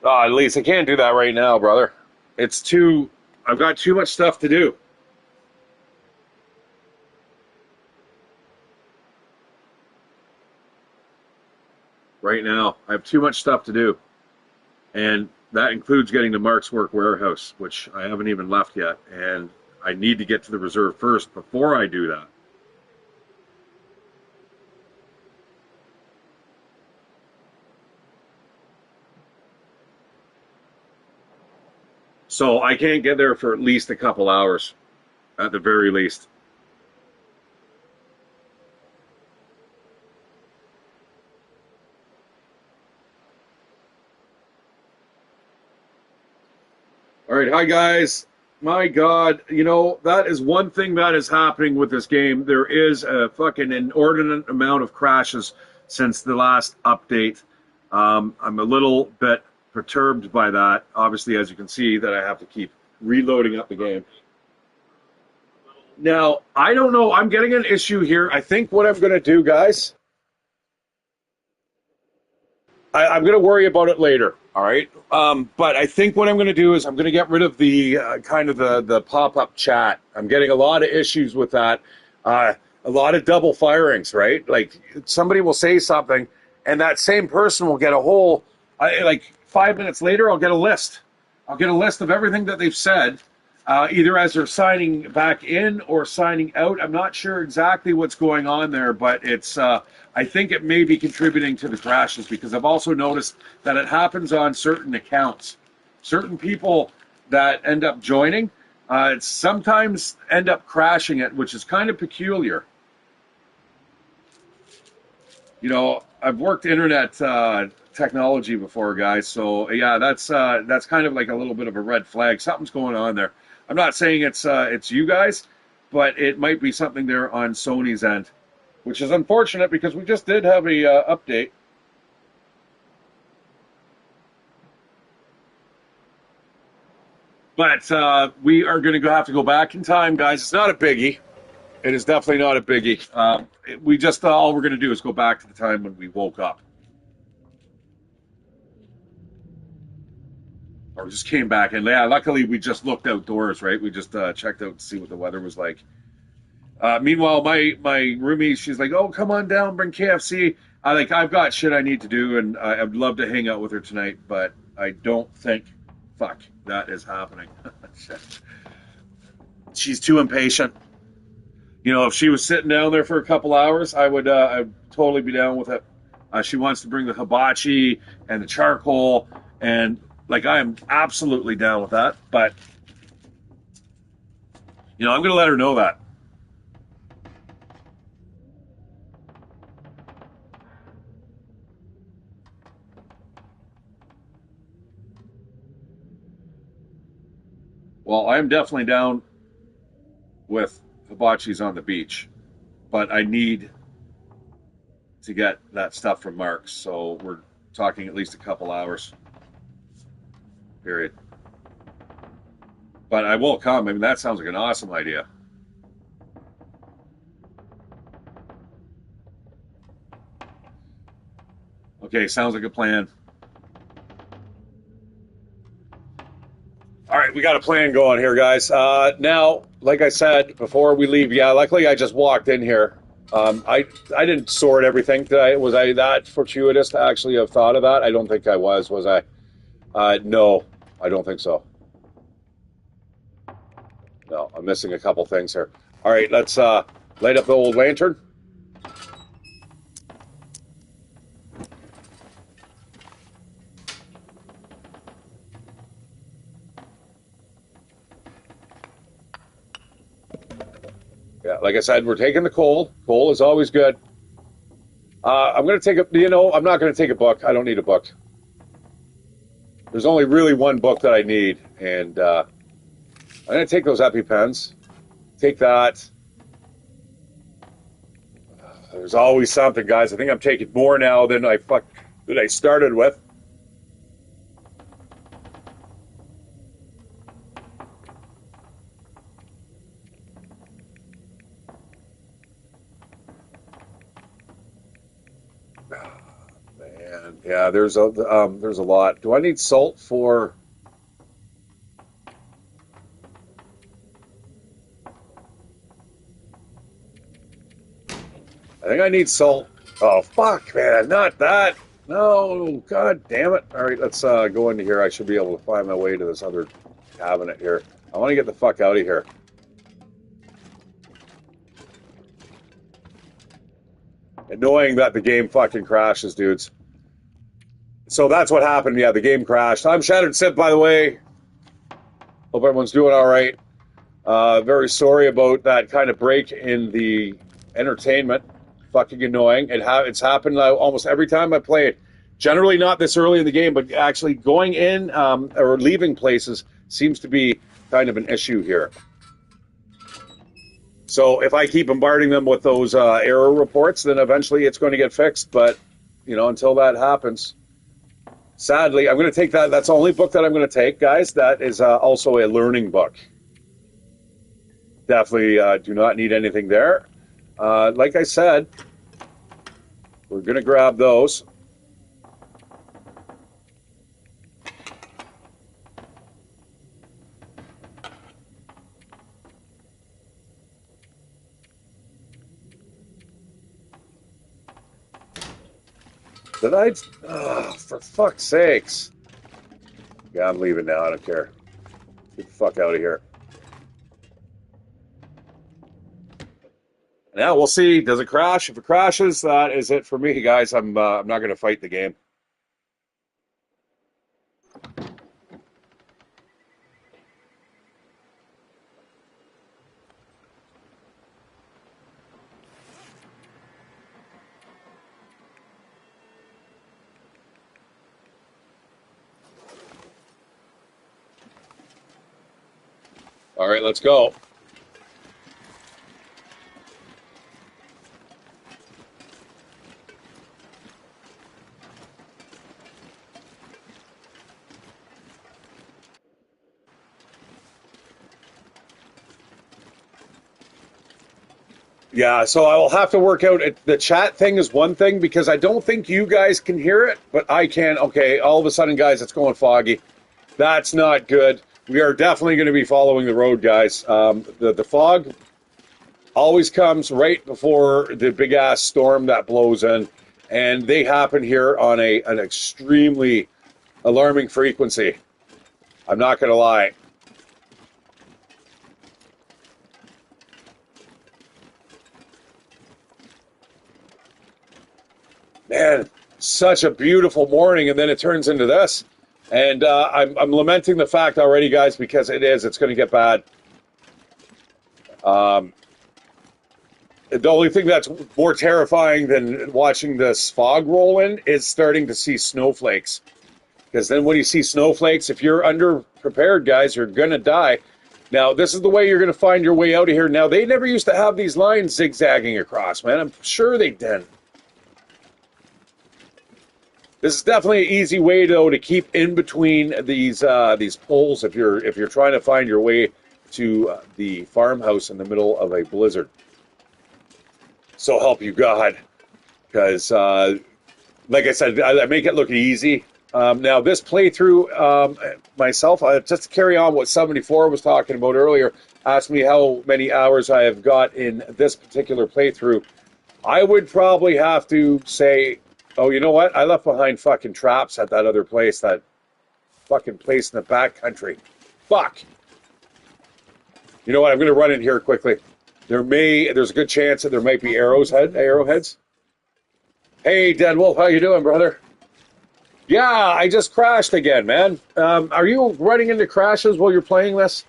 At least I can't do that right now, brother. It's too. I've got too much stuff to do right now. I have too much stuff to do, and that includes getting to Mark's work warehouse, which I haven't even left yet, and I need to get to the reserve first before I do that. So I can't get there for at least a couple hours, at the very least. All right, hi guys. My God, that is one thing that is happening with this game. There is a fucking inordinate amount of crashes since the last update. I'm a little bit perturbed by that. Obviously, as you can see, that I have to keep reloading up the game. Now, I don't know. I'm getting an issue here. I think what I'm going to do, guys, I'm going to worry about it later. All right. But I think what I'm going to do is I'm going to get rid of the kind of the pop up chat. I'm getting a lot of issues with that. A lot of double firings, right? Like somebody will say something, and that same person will get a whole. Like 5 minutes later, I'll get a list. I'll get a list of everything that they've said, either as they're signing back in or signing out. I'm not sure exactly what's going on there, but it's. I think it may be contributing to the crashes because I've also noticed that it happens on certain accounts. Certain people that end up joining, sometimes end up crashing it, which is kind of peculiar. I've worked internet technology before, guys. So yeah, that's kind of like a little bit of a red flag. Something's going on there. I'm not saying it's you guys, but it might be something there on Sony's end, which is unfortunate because we just did have a update. But we are going to have to go back in time, guys. It's not a biggie. It is definitely not a biggie. We just all we're going to do is go back to the time when we woke up, or just came back. And yeah, luckily we just looked outdoors, right? We just checked out to see what the weather was like. Meanwhile, my roomie, she's like, "Oh, come on down, bring KFC." I've got shit I need to do, and I'd love to hang out with her tonight, but I don't think, fuck, that is happening. She's too impatient. If she was sitting down there for a couple hours, I'd totally be down with it. She wants to bring the hibachi and the charcoal, and like I am absolutely down with that. But I'm going to let her know that. Well, I'm definitely down with hibachis on the beach, but I need to get that stuff from Mark's, so we're talking at least a couple hours. Period. But I will come. I mean, that sounds like an awesome idea. Okay, sounds like a plan. All right, we got a plan going here, guys. Now, like I said before we leave, yeah, luckily I just walked in here. I didn't sort everything. Was I that fortuitous to actually have thought of that? I don't think I was. Was I? No, I don't think so. No, I'm missing a couple things here. All right, let's light up the old lantern. Yeah, like I said, we're taking the coal. Coal is always good. I'm going to take a. I'm not going to take a book. I don't need a book. There's only really one book that I need, and I'm going to take those EpiPens. Take that. There's always something, guys. I think I'm taking more now than I started with. Man, man. Yeah, there's a lot. Do I need salt for? I think I need salt. Oh fuck, man, not that. No, god damn it. All right, let's go into here. I should be able to find my way to this other cabinet here. I want to get the fuck out of here. Annoying that the game fucking crashes, dudes. So that's what happened. Yeah, the game crashed. I'm Shatteredciv, by the way. Hope everyone's doing all right. Very sorry about that kind of break in the entertainment. Fucking annoying. It's happened almost every time I play it. Generally not this early in the game, but actually going in or leaving places seems to be kind of an issue here. So if I keep bombarding them with those error reports, then eventually it's going to get fixed. But, you know, until that happens, sadly, I'm going to take that. That's the only book that I'm going to take, guys. That is also a learning book. Definitely do not need anything there. Like I said, we're going to grab those. Did I? Oh, for fuck's sakes. Yeah, I'm leaving now. I don't care. Get the fuck out of here. Now we'll see. Does it crash? If it crashes, that is it for me, guys. I'm not going to fight the game. All right, let's go. Yeah, so I will have to work out the chat thing is one thing because I don't think you guys can hear it, but I can. Okay, all of a sudden, guys, it's going foggy. That's not good. We are definitely going to be following the road, guys. The fog always comes right before the big ass storm that blows in, and they happen here on an extremely alarming frequency. I'm not going to lie. Man, such a beautiful morning, and then it turns into this. And I'm lamenting the fact already, guys, because it's going to get bad. The only thing that's more terrifying than watching this fog roll in is starting to see snowflakes. Because then when you see snowflakes, if you're underprepared, guys, you're going to die. Now, this is the way you're going to find your way out of here. Now, they never used to have these lines zigzagging across, man. I'm sure they didn't. This is definitely an easy way, though, to keep in between these poles if you're trying to find your way to the farmhouse in the middle of a blizzard. So help you God, because like I said, I make it look easy. Now this playthrough, myself, just to carry on what 74 was talking about earlier, asked me how many hours I have got in this particular playthrough. I would probably have to say, oh, you know what? I left behind fucking traps at that other place, that fucking place in the back country. Fuck. You know what? I'm going to run in here quickly. There's a good chance that there might be arrowheads. Hey, Dead Wolf, how you doing, brother? Yeah, I just crashed again, man. Are you running into crashes while you're playing this?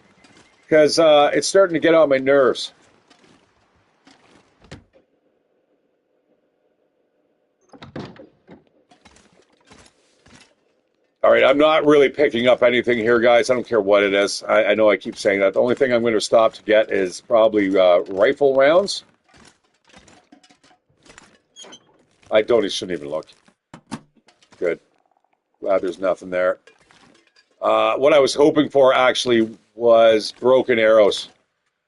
Because it's starting to get on my nerves. All right, I'm not really picking up anything here, guys. I don't care what it is. I know I keep saying that. The only thing I'm going to stop to get is probably rifle rounds. Shouldn't even look. Good. Glad there's nothing there. What I was hoping for, actually, was broken arrows.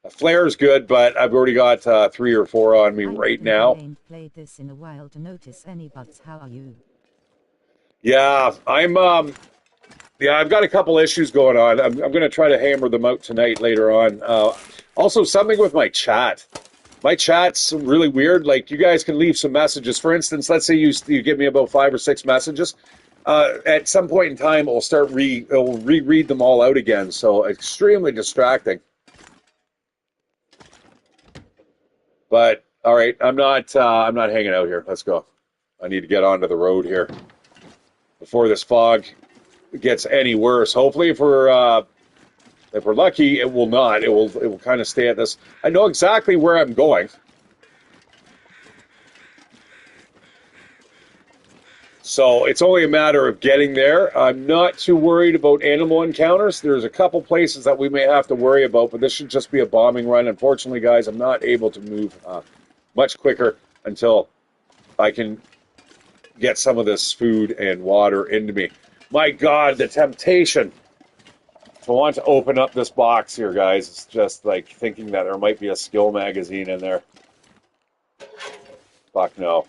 A flare is good, but I've already got 3 or 4 on me right now. I ain't played this in a while to notice any bugs. How are you? Yeah, I've got a couple issues going on. I'm going to try to hammer them out tonight later on. Also, something with my chat. My chat's really weird. Like, you guys can leave some messages. For instance, let's say you give me about 5 or 6 messages. At some point in time, it'll reread them all out again. So extremely distracting. But all right, I'm not hanging out here. Let's go. I need to get onto the road here before this fog gets any worse. Hopefully, if we're lucky, it will not. It will kind of stay at this. I know exactly where I'm going. So it's only a matter of getting there. I'm not too worried about animal encounters. There's a couple places that we may have to worry about, but this should just be a bombing run. Unfortunately, guys, I'm not able to move much quicker until I can get some of this food and water into me. My God, the temptation to want to open up this box here, guys. It's just like thinking that there might be a skill magazine in there. Fuck no.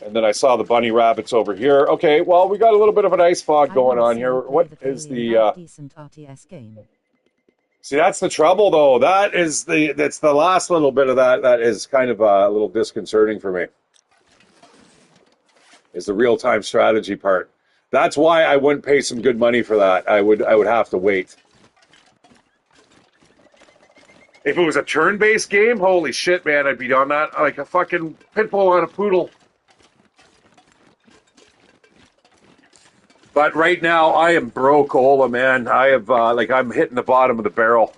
And then I saw the bunny rabbits over here. Okay, well, we got a little bit of an ice fog going on here. What is the decent RTS game? See, that's the trouble, though. That's the last little bit of that is kind of a little disconcerting for me. Is the real-time strategy part. That's why I wouldn't pay some good money for that. I would have to wait. If it was a turn-based game, holy shit, man, I'd be on that like a fucking pit bull on a poodle. But right now, I am broke, Ola, man. I have I'm hitting the bottom of the barrel.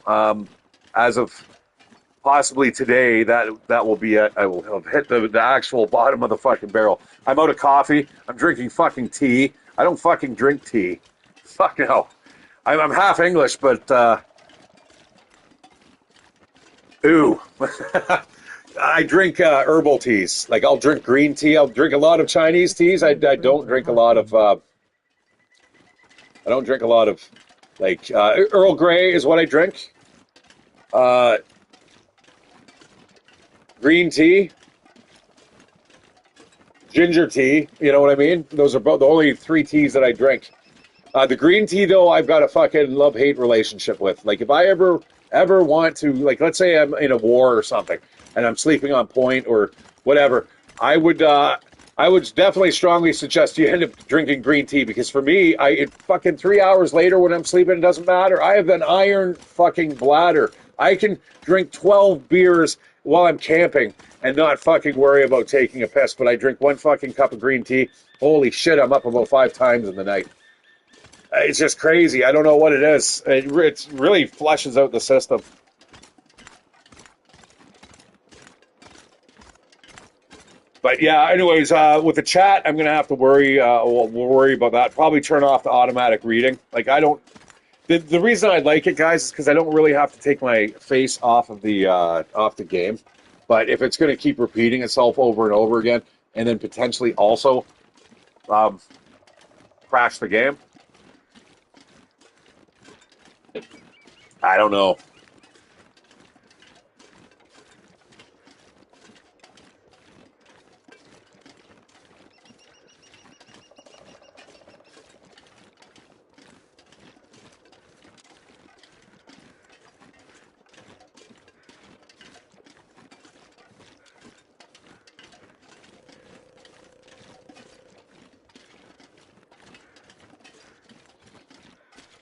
As of possibly today, that will be it. I will have hit the actual bottom of the fucking barrel. I'm out of coffee. I'm drinking fucking tea. I don't fucking drink tea. Fuck no. I'm half English, but ooh. I drink herbal teas. Like, I'll drink green tea. I'll drink a lot of Chinese teas. I don't drink a lot of. I don't drink a lot of, like, Earl Grey is what I drink. Green tea, ginger tea, you know what I mean? Those are both the only 3 teas that I drink. The green tea, though, I've got a fucking love-hate relationship with. Like, if I ever want to, like, let's say I'm in a war or something, and I'm sleeping on point or whatever, I would definitely strongly suggest you end up drinking green tea, because for me, fucking 3 hours later when I'm sleeping, it doesn't matter. I have an iron fucking bladder. I can drink 12 beers while I'm camping and not fucking worry about taking a piss. But I drink one fucking cup of green tea. Holy shit, I'm up about 5 times in the night. It's just crazy. I don't know what it is. It really flushes out the system. But yeah, anyways, with the chat, I'm gonna have to worry. We'll worry about that. Probably turn off the automatic reading. Like, I don't. The reason I like it, guys, is because I don't really have to take my face off the game. But if it's gonna keep repeating itself over and over again, and then potentially also crash the game, I don't know.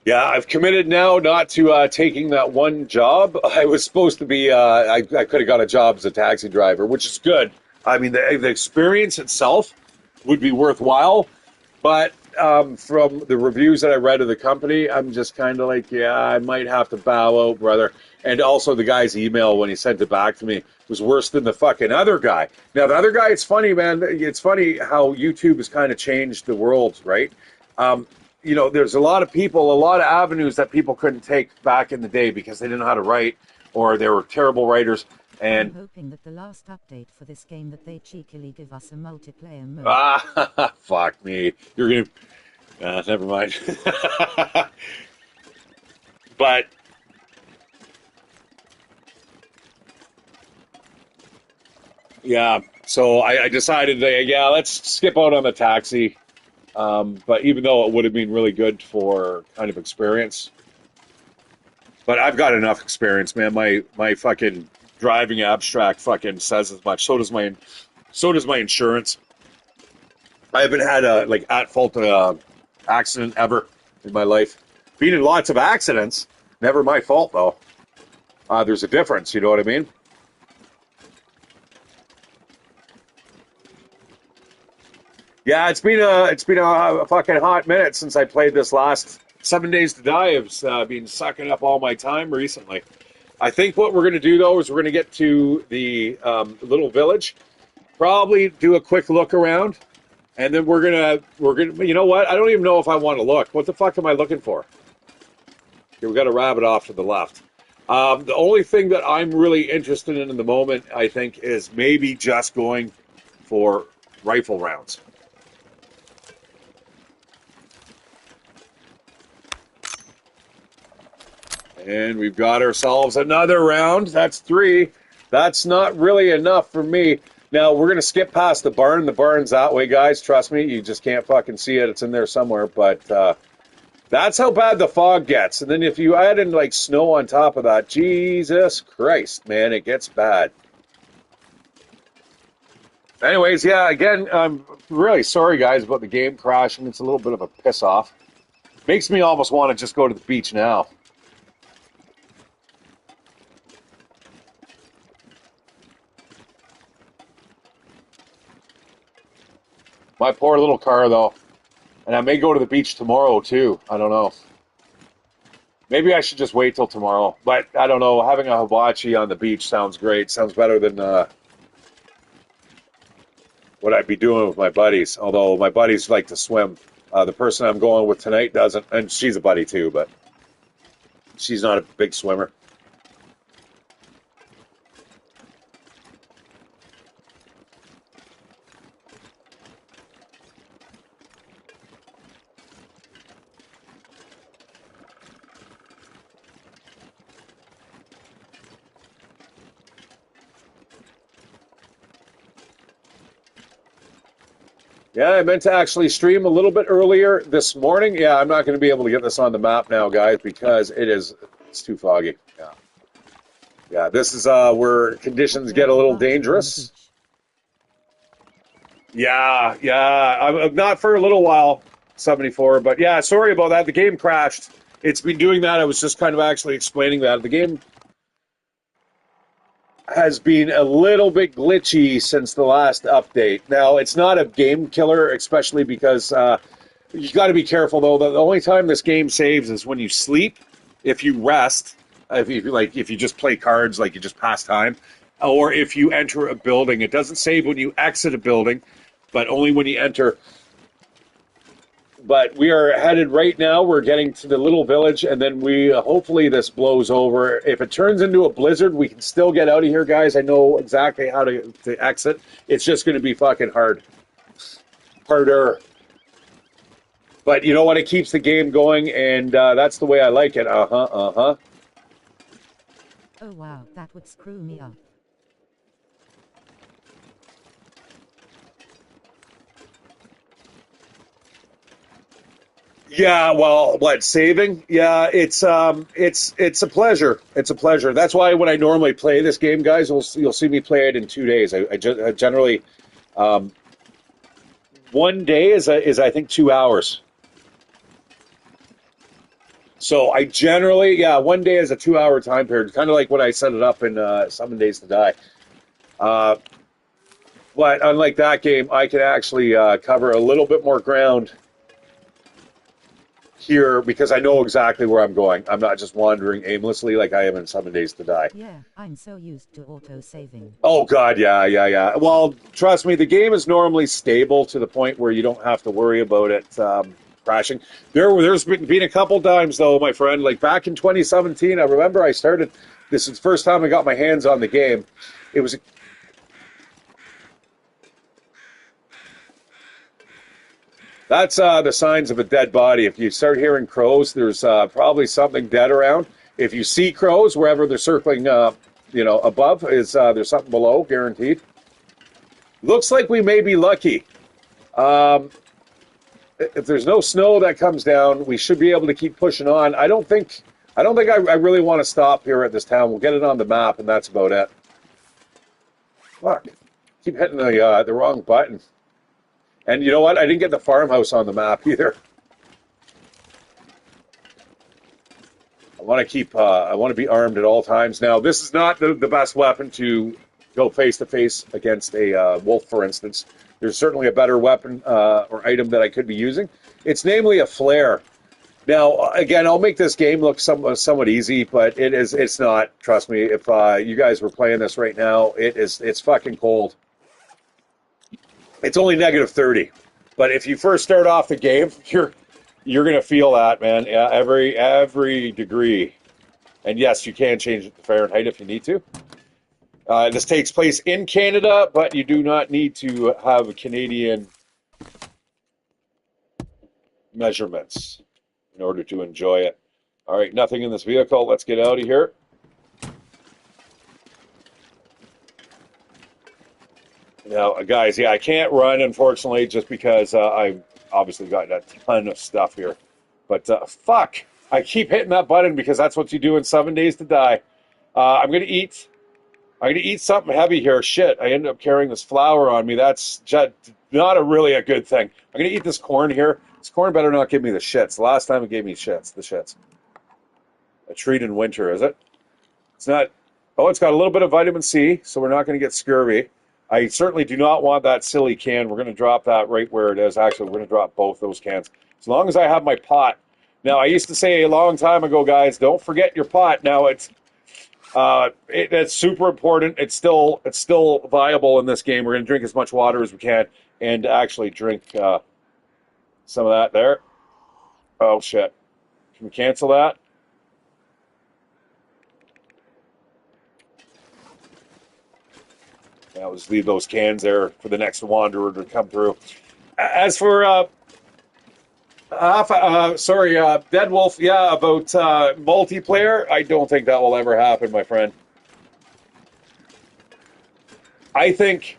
Yeah, I've committed now not to taking that one job. I was supposed to be, I could have got a job as a taxi driver, which is good. I mean, the experience itself would be worthwhile, but from the reviews that I read of the company, I'm just kind of like, yeah, I might have to bow out, brother. And also, the guy's email when he sent it back to me was worse than the fucking other guy. Now, the other guy, it's funny, man. It's funny how YouTube has kind of changed the world, right? There's a lot of people, a lot of avenues that people couldn't take back in the day because they didn't know how to write, or they were terrible writers. And I'm hoping that the last update for this game that they cheekily give us a multiplayer mode. Fuck me. You're gonna. Never mind. But yeah, So I decided, yeah, let's skip out on the taxi. But even though it would have been really good for kind of experience, but I've got enough experience, man. My fucking driving abstract fucking says as much. So does my insurance. I haven't had a like at fault accident ever in my life. Been in lots of accidents, never my fault though. There's a difference, you know what I mean? Yeah, it's been a fucking hot minute since I played this last 7 Days to Die. I've been sucking up all my time recently. I think what we're gonna do though is we're gonna get to the little village, probably do a quick look around, and then we're gonna you know what? I don't even know if I want to look. What the fuck am I looking for? Here, we got a rabbit off to the left. The only thing that I'm really interested in the moment, I think, is maybe just going for rifle rounds. And we've got ourselves another round. That's 3. That's not really enough for me. Now, we're going to skip past the barn. The barn's that way, guys. Trust me, you just can't fucking see it. It's in there somewhere. But that's how bad the fog gets. And then if you add in, like, snow on top of that, Jesus Christ, man, it gets bad. Anyways, yeah, again, I'm really sorry, guys, about the game crashing. It's a little bit of a piss-off. Makes me almost want to just go to the beach now. My poor little car, though. And I may go to the beach tomorrow, too. I don't know. Maybe I should just wait till tomorrow. But I don't know. Having a hibachi on the beach sounds great. Sounds better than what I'd be doing with my buddies. Although my buddies like to swim. The person I'm going with tonight doesn't. And she's a buddy, too. But she's not a big swimmer. Yeah, I meant to actually stream a little bit earlier this morning. Yeah, I'm not going to be able to get this on the map now, guys, because it's too foggy. Yeah. Yeah, this is where conditions get a little dangerous. Yeah, I'm not for a little while, 74, but yeah, sorry about that. The game crashed. It's been doing that. I was just kind of actually explaining that. The game has been a little bit glitchy since the last update. Now, it's not a game killer, especially because you got to be careful, though. The only time this game saves is when you sleep, if you rest, if you just play cards, like you just pass time, or if you enter a building. It doesn't save when you exit a building, but only when you enter. But we are headed right now. We're getting to the little village, and then hopefully this blows over. If it turns into a blizzard, we can still get out of here, guys. I know exactly how to exit. It's just going to be fucking harder. But you know what? It keeps the game going, and that's the way I like it. Oh wow, that would screw me up. Yeah, well, what, saving? Yeah, it's a pleasure. It's a pleasure. That's why when I normally play this game, guys, you'll see me play it in 2 days. I generally 1 day is I think 2 hours. So I generally 1 day is a 2 hour time period, kind of like when I set it up in 7 Days to Die. But unlike that game, I can actually cover a little bit more ground here because I know exactly where I'm going. I'm not just wandering aimlessly like I am in 7 Days to Die. Yeah, I'm so used to auto-saving. Oh, God, yeah. Well, trust me, the game is normally stable to the point where you don't have to worry about it crashing. There's been a couple times, though, my friend, like back in 2017, I remember I started, this is the first time I got my hands on the game. It was That's the signs of a dead body. If you start hearing crows, there's probably something dead around. If you see crows wherever they're circling, above, there's something below, guaranteed. Looks like we may be lucky. If there's no snow that comes down, we should be able to keep pushing on. I don't think I really want to stop here at this town. We'll get it on the map, and that's about it. Fuck. Keep hitting the wrong button. And you know what? I didn't get the farmhouse on the map either. I want to be armed at all times. Now, this is not the best weapon to go face to face against a wolf, for instance. There's certainly a better weapon or item that I could be using. It's namely a flare. Now, again, I'll make this game look somewhat easy, but it's not. Trust me. If you guys were playing this right now, it's fucking cold. It's only -30, but if you first start off the game, you're gonna feel that, man. Yeah, every degree. And yes, you can change it to Fahrenheit if you need to. This takes place in Canada, but you do not need to have Canadian measurements in order to enjoy it. All right, nothing in this vehicle. Let's get out of here. Now, guys, yeah, I can't run, unfortunately, just because I've obviously got a ton of stuff here. But fuck, I keep hitting that button because that's what you do in 7 Days to Die. I'm gonna eat something heavy here. Shit, I ended up carrying this flour on me. That's just not really a good thing. I'm gonna eat this corn here. This corn better not give me the shits. The last time it gave me shits, the shits. A treat in winter, is it? It's not. Oh, it's got a little bit of vitamin C, so we're not going to get scurvy. I certainly do not want that silly can. We're going to drop that right where it is. Actually, we're going to drop both those cans. As long as I have my pot. Now, I used to say a long time ago, guys, don't forget your pot. Now, it's super important. It's still viable in this game. We're going to drink as much water as we can and actually drink some of that there. Oh, shit. Can we cancel that? I'll just leave those cans there for the next wanderer to come through. As for Dead Wolf, yeah, about multiplayer, I don't think that will ever happen, my friend. I think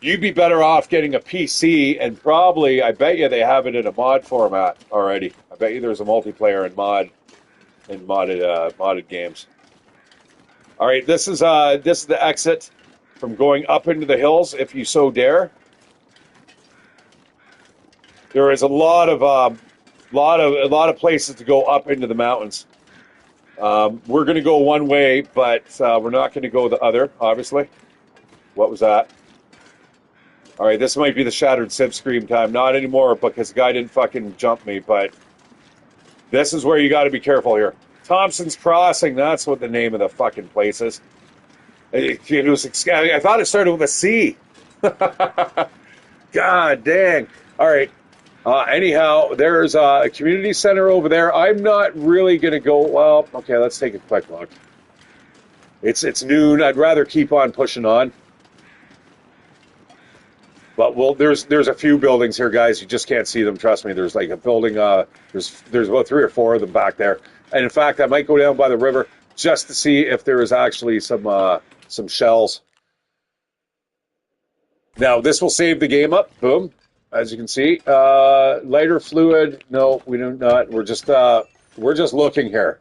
you'd be better off getting a PC, and probably, I bet you they have it in a mod format already. I bet you there's a multiplayer in modded games. All right, this is the exit from going up into the hills, if you so dare. There is a lot of places to go up into the mountains. We're going to go one way, but we're not going to go the other, obviously. What was that? All right, this might be the Shatteredciv scream time. Not anymore, because the guy didn't fucking jump me, but this is where you got to be careful here. Thompson's Crossing, that's what the name of the fucking place is. I thought it started with a C. God dang. All right. Anyhow, there's a community center over there. I'm not really going to go. Well, okay, let's take a quick look. It's noon. I'd rather keep on pushing on. But there's a few buildings here, guys. You just can't see them. Trust me. There's like a building. There's about 3 or 4 of them back there. And in fact, I might go down by the river just to see if there is actually some shells. Now, this will save the game up. Boom. As you can see. Lighter fluid. No, we do not. We're just looking here.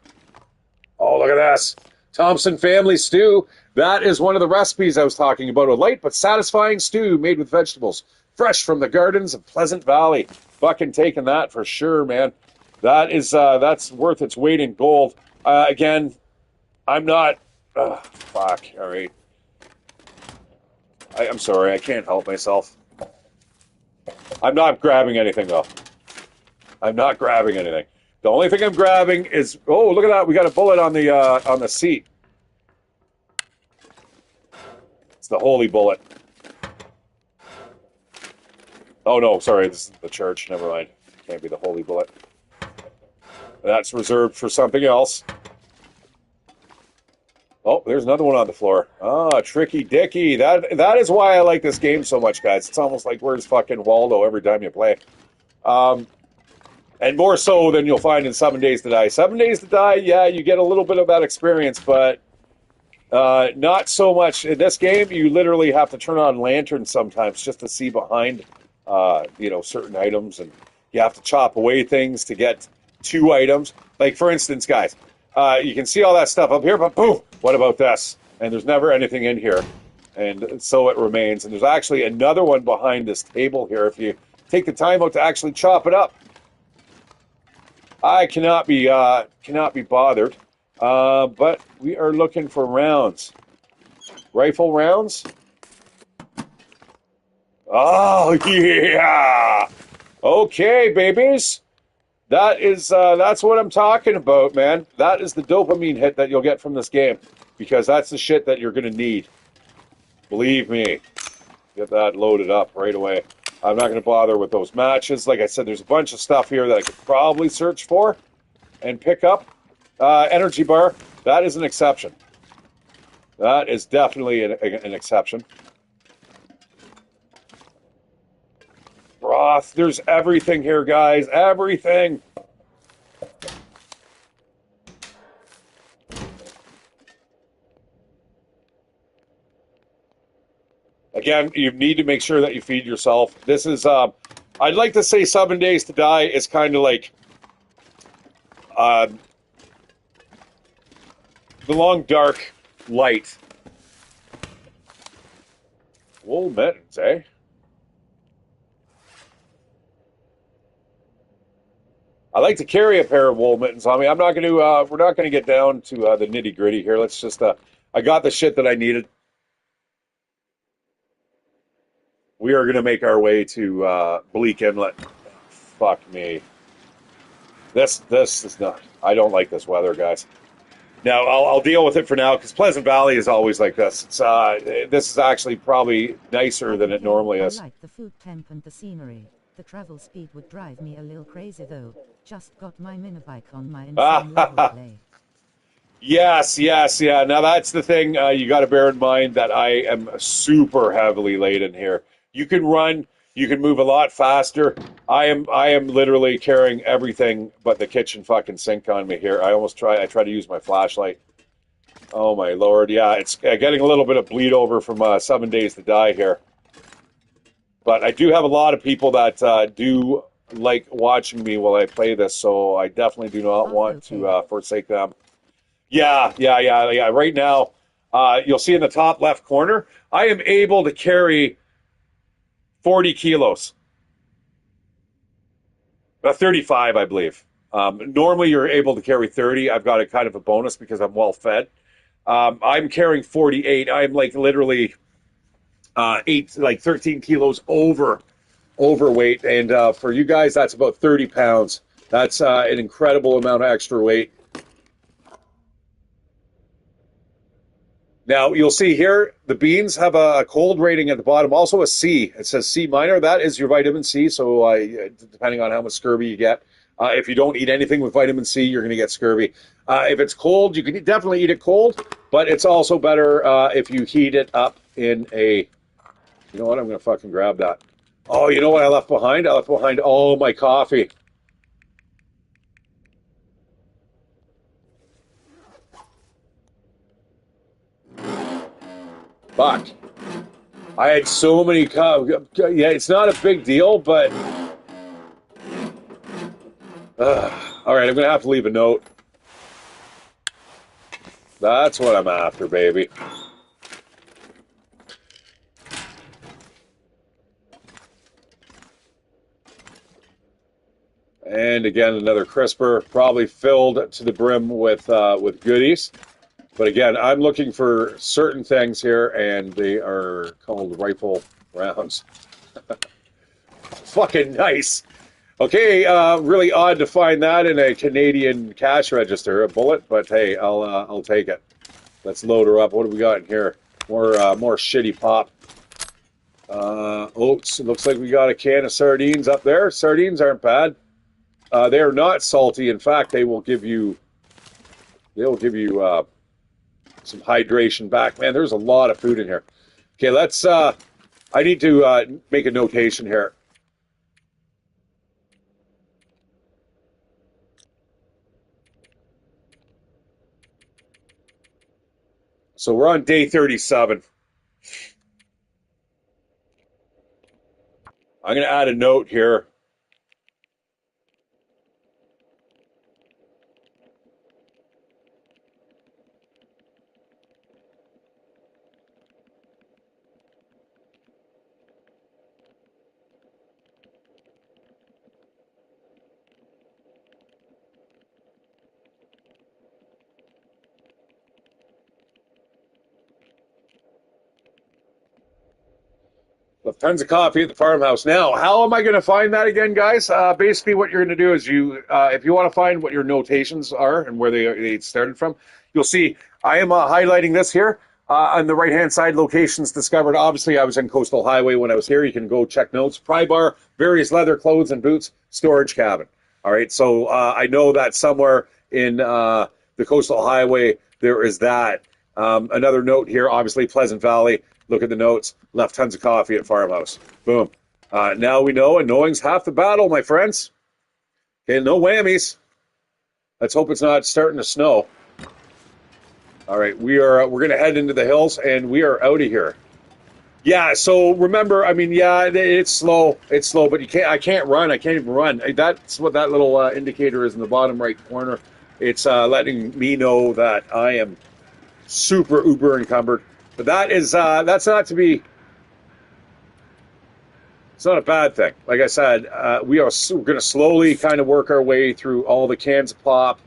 Oh, look at this. Thompson family stew. That is one of the recipes I was talking about. A light but satisfying stew made with vegetables. Fresh from the gardens of Pleasant Valley. Fucking taking that for sure, man. That's worth its weight in gold. Again, I'm not... fuck. All right. I'm sorry. I can't help myself. I'm not grabbing anything, though. I'm not grabbing anything. The only thing I'm grabbing is... Oh, look at that. We got a bullet on the seat. It's the holy bullet. Oh, no. Sorry. This is the church. Never mind. Can't be the holy bullet. That's reserved for something else. Oh, there's another one on the floor. Ah, Tricky Dicky. That is why I like this game so much, guys. It's almost like where's fucking Waldo every time you play. And more so than you'll find in 7 Days to Die. 7 Days to Die, yeah, you get a little bit of that experience, but Not so much in this game. You literally have to turn on lanterns sometimes just to see behind, certain items, and you have to chop away things to get two items. Like for instance, guys, you can see all that stuff up here, but boom, what about this? And there's never anything in here, and so it remains. And there's actually another one behind this table here. If you take the time out to actually chop it up, I cannot be bothered. But we are looking for rounds. Rifle rounds? Oh yeah! Okay, babies. That's what I'm talking about, man. That is the dopamine hit that you'll get from this game, because that's the shit that you're gonna need. Believe me. Get that loaded up right away. I'm not gonna bother with those matches. Like I said, there's a bunch of stuff here that I could probably search for and pick up. Energy bar. That is an exception. That is definitely an exception. Broth. There's everything here, guys. Everything. Again, you need to make sure that you feed yourself. This is, I'd like to say 7 Days to Die is kind of like the long dark light. Wool mittens, eh? I like to carry a pair of wool mittens on me. I'm not going to. We're not going to get down to the nitty gritty here. Let's just. I got the shit that I needed. We are going to make our way to Bleak Inlet. Fuck me. This is not. I don't like this weather, guys. Now I'll deal with it for now because Pleasant Valley is always like this. It's this is actually probably nicer than it normally is. I like the food temp and the scenery. The travel speed would drive me a little crazy though. Just got my minibike on my insane level play. Yes, yes, yeah. Now that's the thing you got to bear in mind, that I am super heavily laden here. You can run, you can move a lot faster. I am literally carrying everything but the kitchen fucking sink on me here. I try to use my flashlight. Oh my lord, yeah, it's getting a little bit of bleed over from 7 Days to Die here. But I do have a lot of people that do like watching me while I play this, so I definitely do not want to forsake them. Yeah. Right now, you'll see in the top left corner, I am able to carry 40 kilos. 35, I believe. Normally, you're able to carry 30. I've got a kind of a bonus because I'm well fed. I'm carrying 48. I'm like literally 13 kilos overweight. And for you guys, that's about 30 pounds. That's an incredible amount of extra weight. Now, you'll see here, the beans have a cold rating at the bottom, also a C. It says C minor. That is your vitamin C, so depending on how much scurvy you get. If you don't eat anything with vitamin C, you're going to get scurvy. If it's cold, you can definitely eat it cold, but it's also better if you heat it up in a... You know what? I'm going to fucking grab that. Oh, you know what I left behind? I left behind all my coffee. Fuck. I had so many... Yeah, it's not a big deal, but... all right, I'm going to have to leave a note. That's what I'm after, baby. And again, another crisper, probably filled to the brim with goodies. But again, I'm looking for certain things here, and they are called rifle rounds. Fucking nice. Okay, really odd to find that in a Canadian cash register, a bullet, but hey, I'll take it. Let's load her up. What do we got in here? More shitty pop. Oats. It looks like we got a can of sardines up there. Sardines aren't bad. They are not salty. In fact, they'll give you some hydration back. Man, there's a lot of food in here. Okay, let's. I need to make a notation here. So So we're on day 37. I'm going to add a note here. Left tons of coffee at the farmhouse. Now, how am I going to find that again, guys? Basically, what you're going to do is if you want to find what your notations are and where they started from, you'll see I am highlighting this here on the right-hand side. Locations discovered. Obviously, I was in Coastal Highway when I was here. You can go check notes. Pry bar, various leather clothes and boots, storage cabin. All right, so I know that somewhere in the Coastal Highway there is that. Another note here, obviously, Pleasant Valley. Look at the notes. Left tons of coffee at farmhouse. Boom. Now we know, and knowing's half the battle, my friends. Okay, no whammies. Let's hope it's not starting to snow. All right, we're gonna head into the hills, and we are out of here. Yeah. So remember, I mean, yeah, it's slow. It's slow, but I can't run. I can't even run. That's what that little indicator is in the bottom right corner. It's letting me know that I am super uber encumbered. But that's not to be. It's not a bad thing. Like I said, we're going to slowly kind of work our way through all the cans of pop.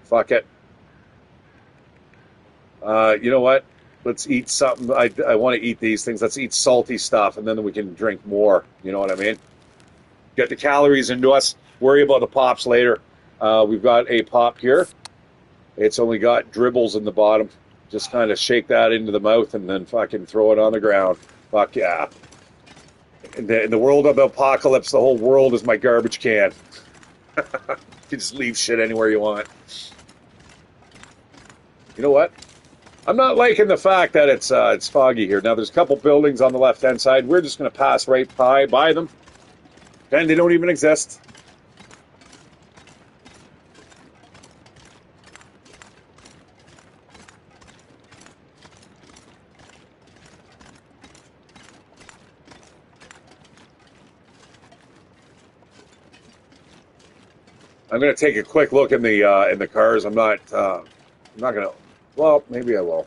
Fuck it. You know what? Let's eat something. I want to eat these things. Let's eat salty stuff, and then we can drink more. You know what I mean? Get the calories into us. Worry about the pops later. We've got a pop here. It's only got dribbles in the bottom. Just kind of shake that into the mouth and then fucking throw it on the ground. Fuck yeah. In the world of apocalypse, the whole world is my garbage can. You can just leave shit anywhere you want. You know what? I'm not liking the fact that it's foggy here. Now, there's a couple buildings on the left-hand side. We're just going to pass right by them. And they don't even exist. I'm going to take a quick look in the cars. I'm not going to. Well, maybe I will.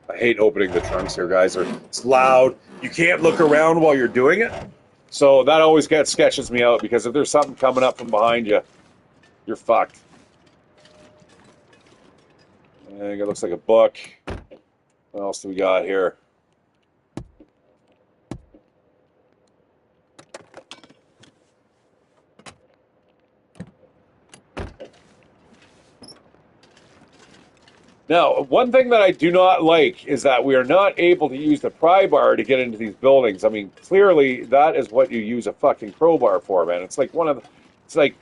I hate opening the trunks here, guys. It's loud. You can't look around while you're doing it. So that always sketches me out, because if there's something coming up from behind you, you're fucked. I think it looks like a book. What else do we got here? Now, one thing that I do not like is that we are not able to use the pry bar to get into these buildings. I mean, clearly that is what you use a fucking crowbar for, man. It's like it's like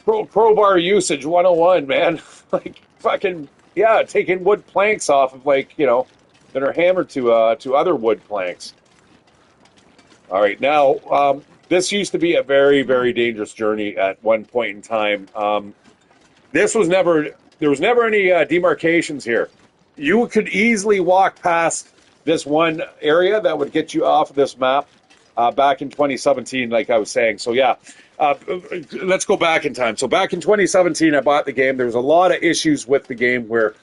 crowbar usage 101, man. Like fucking, yeah, taking wood planks off of, like, you know, that are hammered to other wood planks. All right, now, this used to be a very, very dangerous journey at one point in time. There was never any demarcations here. You could easily walk past this one area that would get you off of this map back in 2017, like I was saying. So yeah, let's go back in time. So back in 2017, I bought the game. There was a lot of issues with the game where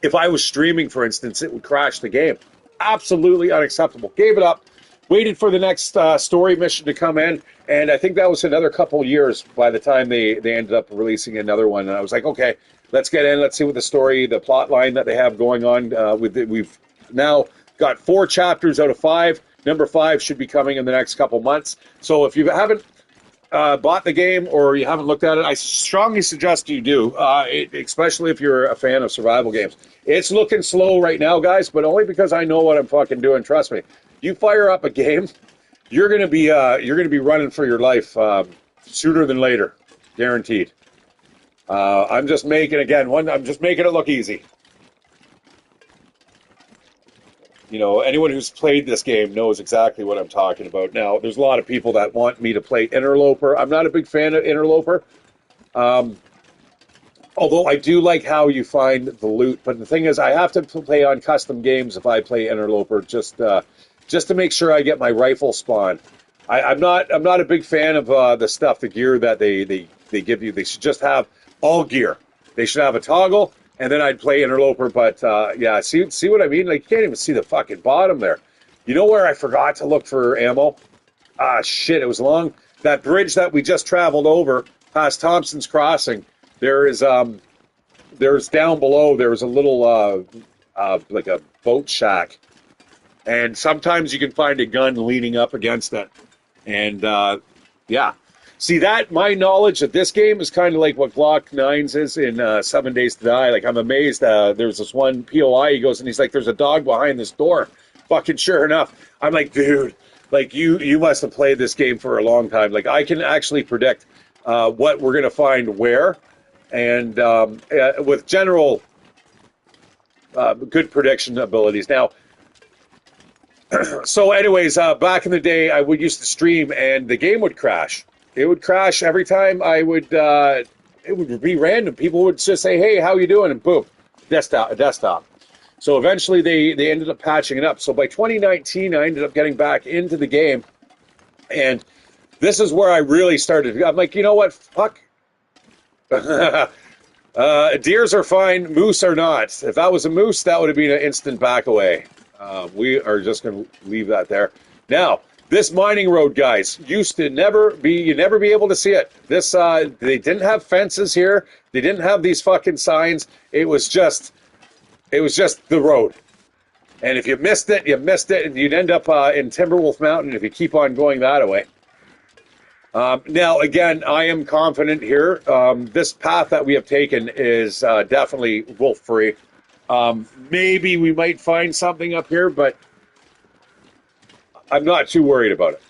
if I was streaming, for instance, it would crash the game. Absolutely unacceptable. Gave it up. Waited for the next story mission to come in, and I think that was another couple years by the time they ended up releasing another one. And I was like, okay, let's get in. Let's see what the plot line that they have going on. We've now got 4 chapters out of 5. Number 5 should be coming in the next couple months. So if you haven't bought the game or you haven't looked at it, I strongly suggest you do, especially if you're a fan of survival games. It's looking slow right now, guys, but only because I know what I'm fucking doing. Trust me. You fire up a game, you're gonna be running for your life sooner than later, guaranteed. I'm just making it look easy. You know, anyone who's played this game knows exactly what I'm talking about. Now, there's a lot of people that want me to play Interloper. I'm not a big fan of Interloper. Although I do like how you find the loot, but the thing is, I have to play on custom games if I play Interloper, just to make sure I get my rifle spawn. I'm not a big fan of the stuff, the gear that they give you. They should just have all gear. They should have a toggle, and then I'd play Interloper. But yeah, see what I mean? Like, you can't even see the fucking bottom there. You know where I forgot to look for ammo? Ah, shit! It was along that bridge that we just traveled over past Thompson's Crossing. There's down below. There's a little like a boat shack, and sometimes you can find a gun leaning up against it. And yeah, see that my knowledge of this game is kind of like what Glock 9's is in 7 Days to Die. Like I'm amazed. There's this one POI. He goes and he's like, "There's a dog behind this door." Fucking sure enough, I'm like, dude, like you must have played this game for a long time. Like I can actually predict what we're gonna find where. And with general good prediction abilities. Now, so anyways, back in the day, I would used to stream, and the game would crash. It would crash every time I would. It would be random. People would just say, "Hey, how you doing?" And boom, desktop. So eventually, they ended up patching it up. So by 2019, I ended up getting back into the game, and this is where I really started. I'm like, you know what? Fuck. Deers are fine, moose are not. If that was a moose, that would have been an instant back away. We are just going to leave that there. Now, this mining road, guys, used to never be able to see it. This, they didn't have fences here. They didn't have these fucking signs. It was just the road. And if you missed it, and you'd end up in Timberwolf Mountain if you keep on going that way. Now, again, I am confident here. This path that we have taken is definitely wolf-free. Maybe we might find something up here, but I'm not too worried about it.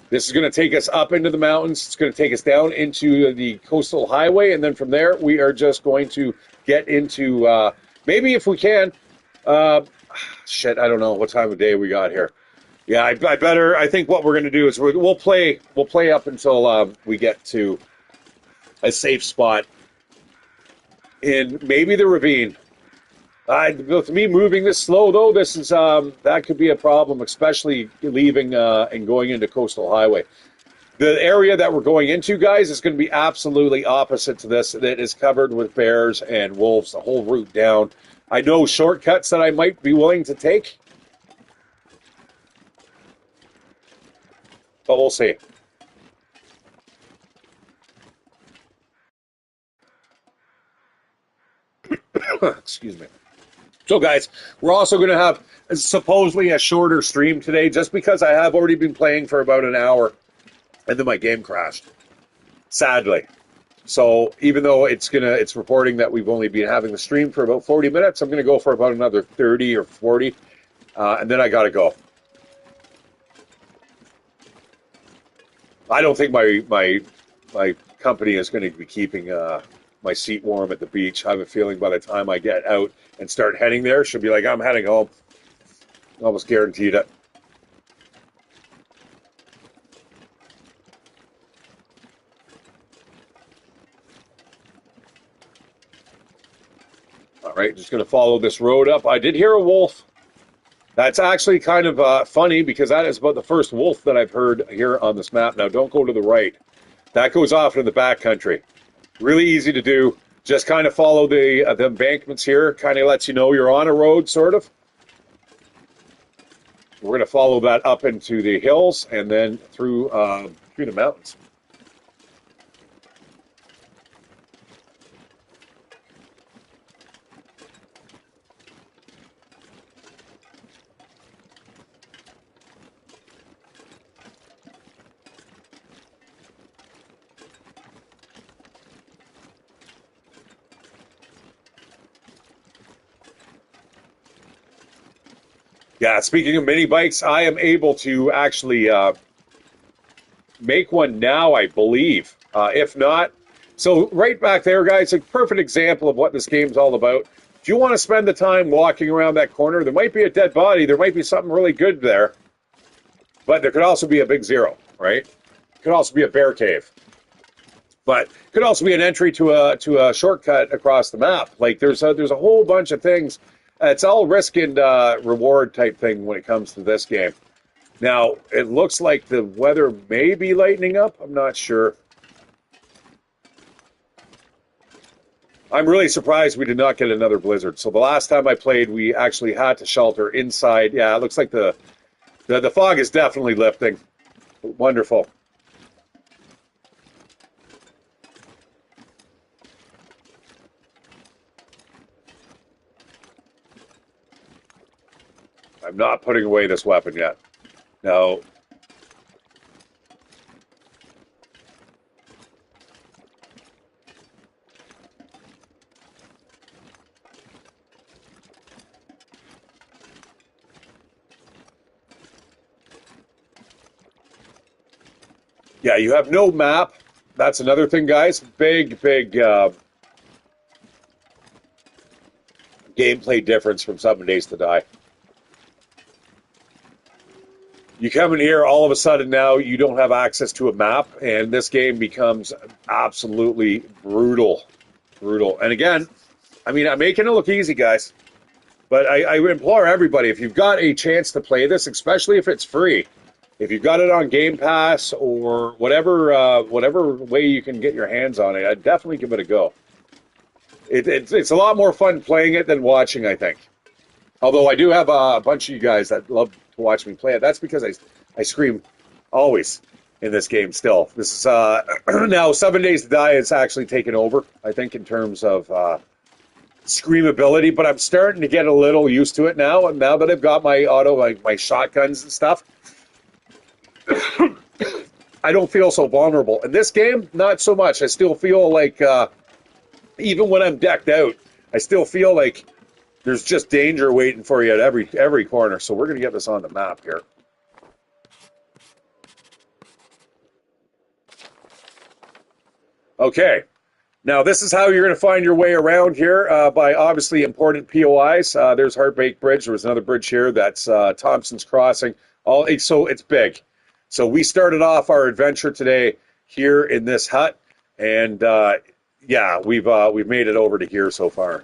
This is going to take us up into the mountains. It's going to take us down into the coastal highway, and then from there, we are just going to get into, maybe if we can, shit, I don't know what time of day we got here. Yeah, I think what we're going to do is we'll play up until we get to a safe spot in maybe the ravine. With me moving this slow though, this is that could be a problem, especially leaving and going into coastal highway. The area that we're going into, guys, is going to be absolutely opposite to this. It is covered with bears and wolves the whole route down. I know shortcuts that I might be willing to take. But we'll see. Excuse me. So, guys, we're also going to have supposedly a shorter stream today just because I have already been playing for about an hour and then my game crashed. Sadly. So, even though it's reporting that we've only been having the stream for about 40 minutes, I'm going to go for about another 30 or 40, and then I got to go. I don't think my company is going to be keeping my seat warm at the beach. I have a feeling by the time I get out and start heading there, she'll be like, "I'm heading home." Almost guaranteed it. All right, just going to follow this road up. I did hear a wolf. That's actually kind of funny because that is about the first wolf that I've heard here on this map. Now, don't go to the right. That goes off into the back country. Really easy to do. Just kind of follow the embankments here. Kind of lets you know you're on a road, sort of. We're going to follow that up into the hills and then through the mountains. Yeah, speaking of mini bikes, I am able to actually make one now, I believe. If not, so right back there, guys, a perfect example of what this game's all about. If you want to spend the time walking around that corner, there might be a dead body. There might be something really good there. But there could also be a big zero, right? It could also be a bear cave. But could also be an entry to a shortcut across the map. Like there's a whole bunch of things. It's all risk and reward type thing when it comes to this game. Now it looks like the weather may be lightening up. I'm not sure. I'm really surprised we did not get another blizzard. So the last time I played, we actually had to shelter inside. Yeah, it looks like the fog is definitely lifting. Wonderful. I'm not putting away this weapon yet. No. Yeah, you have no map. That's another thing, guys. Big gameplay difference from 7 Days to Die. You come in here, all of a sudden now you don't have access to a map, and this game becomes absolutely brutal. Brutal. And again, I mean, I'm making it look easy, guys. But I implore everybody, if you've got a chance to play this, especially if it's free, if you've got it on Game Pass or whatever way you can get your hands on it, I'd definitely give it a go. It's a lot more fun playing it than watching, I think. Although I do have a bunch of you guys that love to watch me play it. That's because I scream always in this game still. This is now 7 Days to Die is actually taken over, I think, in terms of screamability, but I'm starting to get a little used to it now. And now that I've got my my shotguns and stuff, I don't feel so vulnerable. In this game, not so much. I still feel like, even when I'm decked out, I still feel like there's just danger waiting for you at every corner. So we're going to get this on the map here. Okay. Now, this is how you're going to find your way around here by obviously important POIs. There's Heartbreak Bridge. There was another bridge here. That's Thompson's Crossing. So it's big. So we started off our adventure today here in this hut, and yeah, we've made it over to here so far,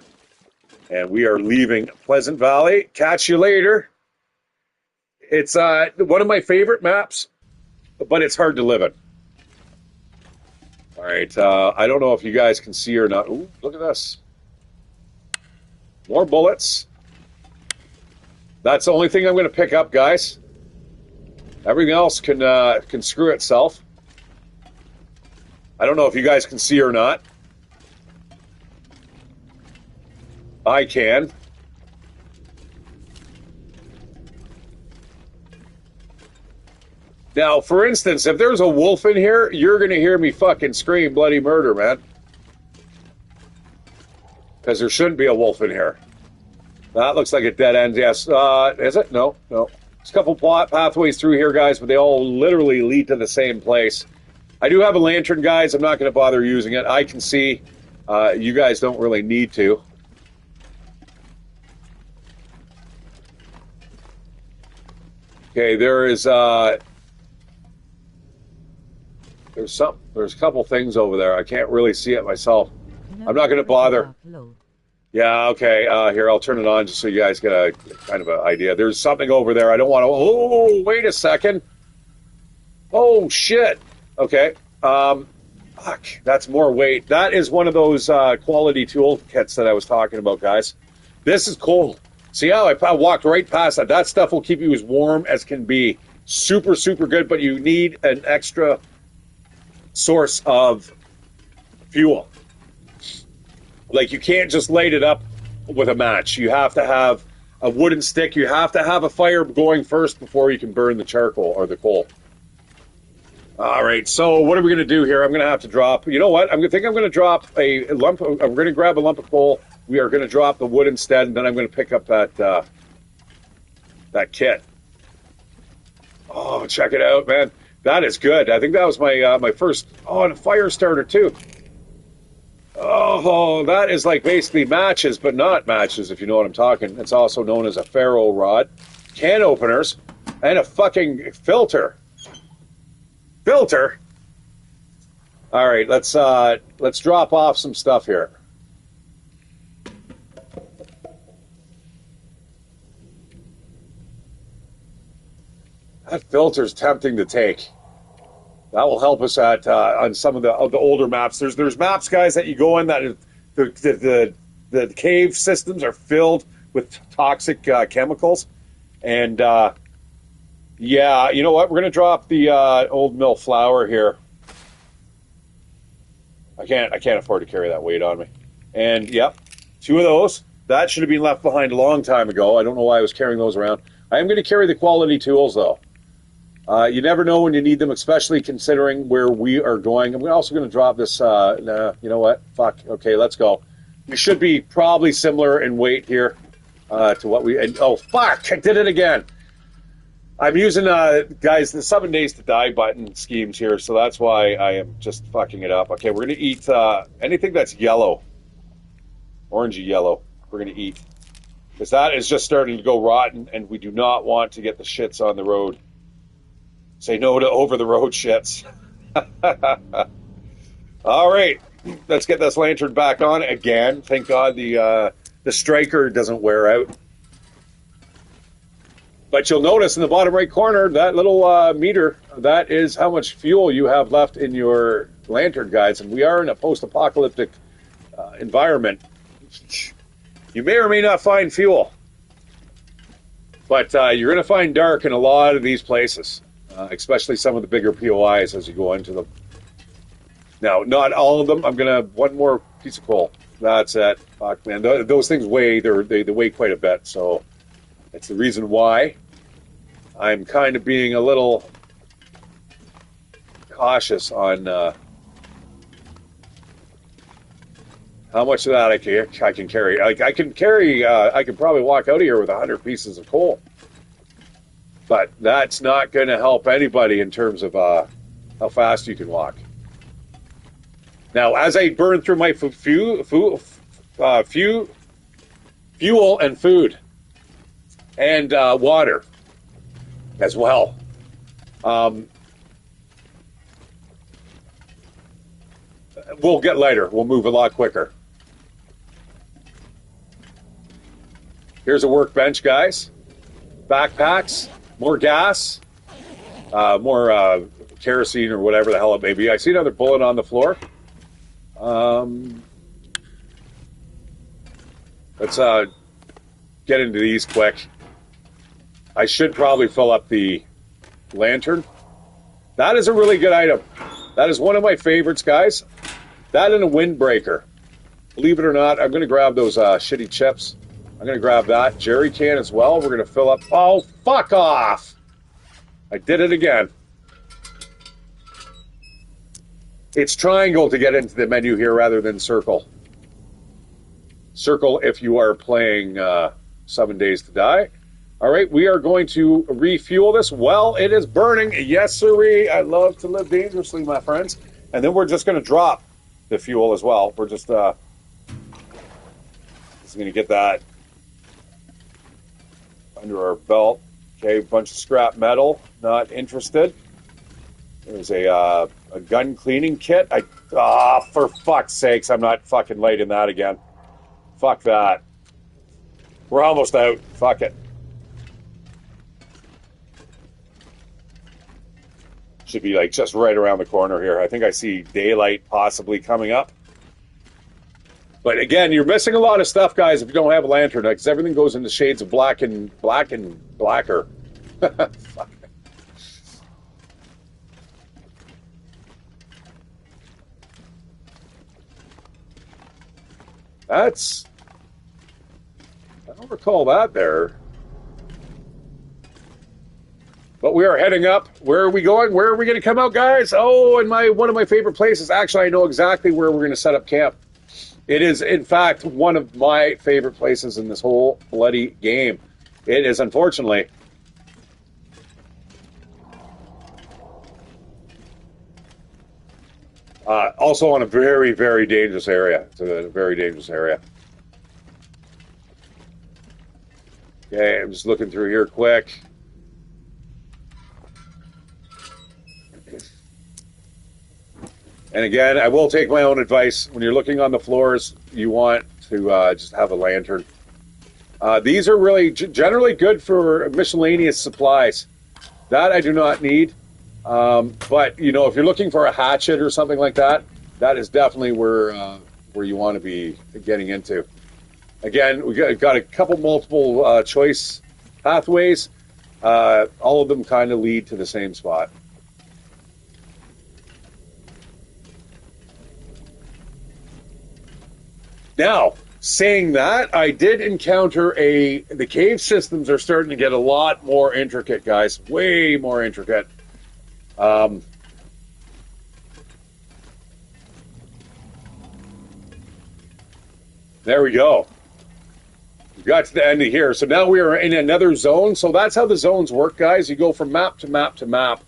and we are leaving Pleasant Valley. Catch you later. It's one of my favorite maps, but it's hard to live in. All right, I don't know if you guys can see or not. Ooh, look at this. More bullets. That's the only thing I'm going to pick up, guys. Everything else can screw itself. I don't know if you guys can see or not. I can. Now, for instance, if there's a wolf in here, you're going to hear me fucking scream bloody murder, man. Because there shouldn't be a wolf in here. That looks like a dead end, yes. Is it? No, no. There's a couple pathways through here, guys, but they all literally lead to the same place. I do have a lantern, guys. I'm not going to bother using it. I can see. You guys don't really need to. Okay, there's a couple things over there. I can't really see it myself. I'm not going to bother. Yeah, okay. Here, I'll turn it on just so you guys get a kind of an idea. There's something over there. I don't want to... Oh, wait a second. Oh, shit. Okay. Fuck, that's more weight. That is one of those quality tool kits that I was talking about, guys. This is cold. See how I walked right past that? That stuff will keep you as warm as can be. Super, super good, but you need an extra source of fuel. Like, you can't just light it up with a match. You have to have a wooden stick. You have to have a fire going first before you can burn the charcoal or the coal. All right, so what are we going to do here? I'm going to have to drop... You know what? I think I'm going to drop a lump... I'm going to grab a lump of coal. We are going to drop the wood instead, and then I'm going to pick up that kit. Oh, check it out, man. That is good. I think that was my my first... Oh, and a fire starter, too. Oh, that is like basically matches, but not matches, if you know what I'm talking. It's also known as a ferro rod, can openers, and a fucking filter. Filter? All right, let's drop off some stuff here. That filter's tempting to take. That will help us at on some of the older maps. There's maps, guys, that you go in that the cave systems are filled with toxic chemicals, and yeah, you know what? We're gonna drop the old mill flour here. I can't afford to carry that weight on me. And yep, two of those. That should have been left behind a long time ago. I don't know why I was carrying those around. I am going to carry the quality tools though. You never know when you need them, especially considering where we are going. I'm also going to drop this. Nah, you know what? Fuck. Okay, let's go. We should be probably similar in weight here to what we. And, oh fuck! I did it again. I'm using guys the 7 days to die button schemes here, so that's why I am just fucking it up. Okay, we're gonna eat anything that's yellow, orangey yellow. We're gonna eat because that is just starting to go rotten, and we do not want to get the shits on the road. Say no to over the road shits. All right, let's get this lantern back on again. Thank God the striker doesn't wear out. But you'll notice in the bottom right corner, that little meter, that is how much fuel you have left in your lantern, guys. And we are in a post-apocalyptic environment. You may or may not find fuel. But you're going to find dark in a lot of these places, especially some of the bigger POIs as you go into them. Now, not all of them. I'm going to one more piece of coal. That's it. Fuck, man. Those things weigh, they weigh quite a bit, so... That's the reason why I'm kind of being a little cautious on how much of that I can carry. Like I can carry, I can probably walk out of here with 100 pieces of coal, but that's not going to help anybody in terms of how fast you can walk. Now, as I burn through my fuel and food. And water as well. We'll get lighter. We'll move a lot quicker. Here's a workbench, guys. Backpacks, more gas, more kerosene or whatever the hell it may be. I see another bullet on the floor. Let's get into these quick. I should probably fill up the lantern. That is a really good item. That is one of my favorites, guys. That and a windbreaker. Believe it or not, I'm going to grab those shitty chips. I'm going to grab that jerry can as well. We're going to fill up... Oh, fuck off! I did it again. It's triangle to get into the menu here rather than circle. Circle if you are playing 7 Days to Die. All right, we are going to refuel this. Well, it is burning. Yes, sirree. I love to live dangerously, my friends. And then we're just going to drop the fuel as well. We're just going to get that under our belt. Okay, bunch of scrap metal. Not interested. There's a gun cleaning kit. For fuck's sakes, I'm not fucking lighting that again. Fuck that. We're almost out. Fuck it. Should be like just right around the corner here. I think I see daylight possibly coming up. But again, you're missing a lot of stuff, guys, if you don't have a lantern, because everything goes into shades of black and blacker. Fuck. I don't recall that there. But we are heading up. Where are we going? Where are we going to come out, guys? Oh, and one of my favorite places. Actually, I know exactly where we're going to set up camp. It is, in fact, one of my favorite places in this whole bloody game. It is, unfortunately. Also on a very, very dangerous area. It's a very dangerous area. Okay, I'm just looking through here quick. And again, I will take my own advice. When you're looking on the floors, you want to just have a lantern. These are really generally good for miscellaneous supplies. That I do not need. But, you know, if you're looking for a hatchet or something like that, that is definitely where you want to be getting into. Again, we've got a couple multiple choice pathways. All of them kind of lead to the same spot. Now, saying that, I did encounter the cave systems are starting to get a lot more intricate, guys. Way more intricate. There we go. We got to the end of here. So now we are in another zone. So that's how the zones work, guys. You go from map to map to map.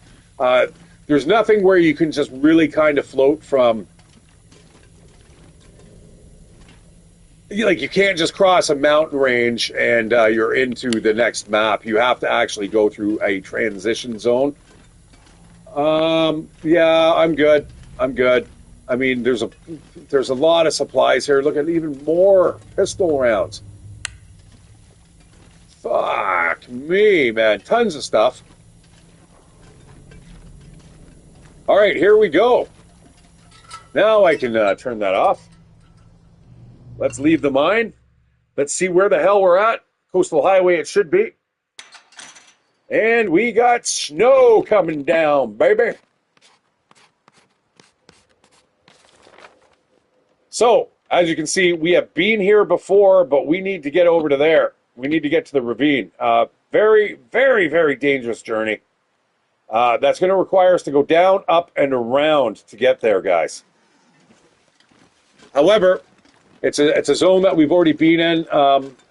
There's nothing where you can just really kind of float from. Like, you can't just cross a mountain range and you're into the next map. You have to actually go through a transition zone. Yeah, I'm good. I'm good. I mean, there's a lot of supplies here. Look at even more pistol rounds. Fuck me, man. Tons of stuff. All right, here we go. Now I can turn that off. Let's leave the mine. Let's see where the hell we're at. Coastal Highway it should be. And we got snow coming down, baby. So, as you can see, we have been here before, but we need to get over to there. We need to get to the ravine. Very, very, very dangerous journey. That's going to require us to go down, up, and around to get there, guys. However, it's a zone that we've already been in,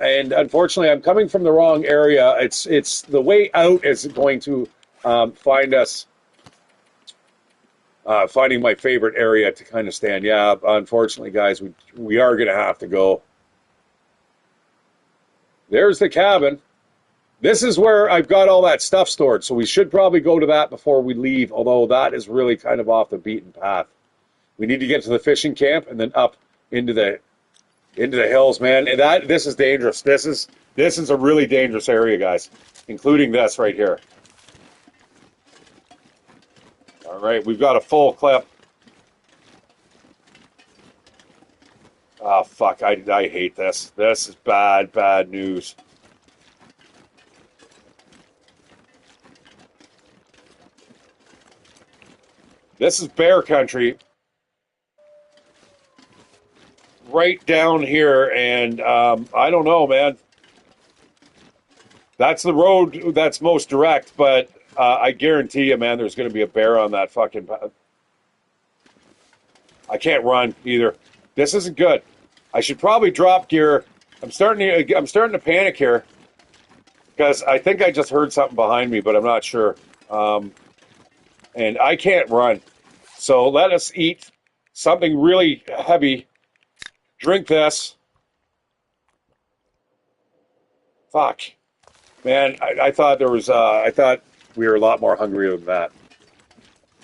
and unfortunately, I'm coming from the wrong area. It's the way out is going to find us. Finding my favorite area to kind of stand. Yeah, unfortunately, guys, we are going to have to go. There's the cabin. This is where I've got all that stuff stored, so we should probably go to that before we leave, although that is really kind of off the beaten path. We need to get to the fishing camp and then up into the hills, man. And this is dangerous. This is a really dangerous area, guys, including this right here. All right, we've got a full clip. Oh, fuck, I hate this. This is bad, bad news. This is bear country. Right down here, and I don't know, man. That's the road that's most direct, but I guarantee you, man, there's going to be a bear on that fucking path. I can't run either. This isn't good. I should probably drop gear. I'm starting to panic here because I think I just heard something behind me, but I'm not sure. And I can't run. So let us eat something really heavy. Drink this. Fuck. Man, I thought there was, I thought we were a lot more hungry than that.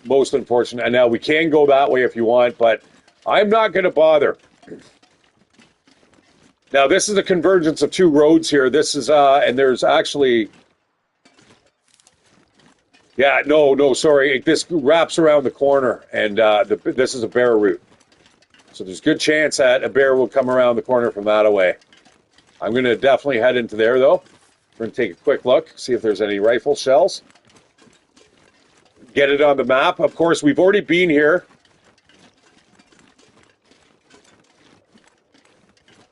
Most unfortunate. And now we can go that way if you want, but I'm not going to bother. Now, this is a convergence of two roads here. This is, and there's actually, yeah, no, sorry. This wraps around the corner, and this is a bear route. So there's a good chance that a bear will come around the corner from that away. I'm going to definitely head into there, though. We're going to take a quick look, see if there's any rifle shells. Get it on the map. Of course, we've already been here.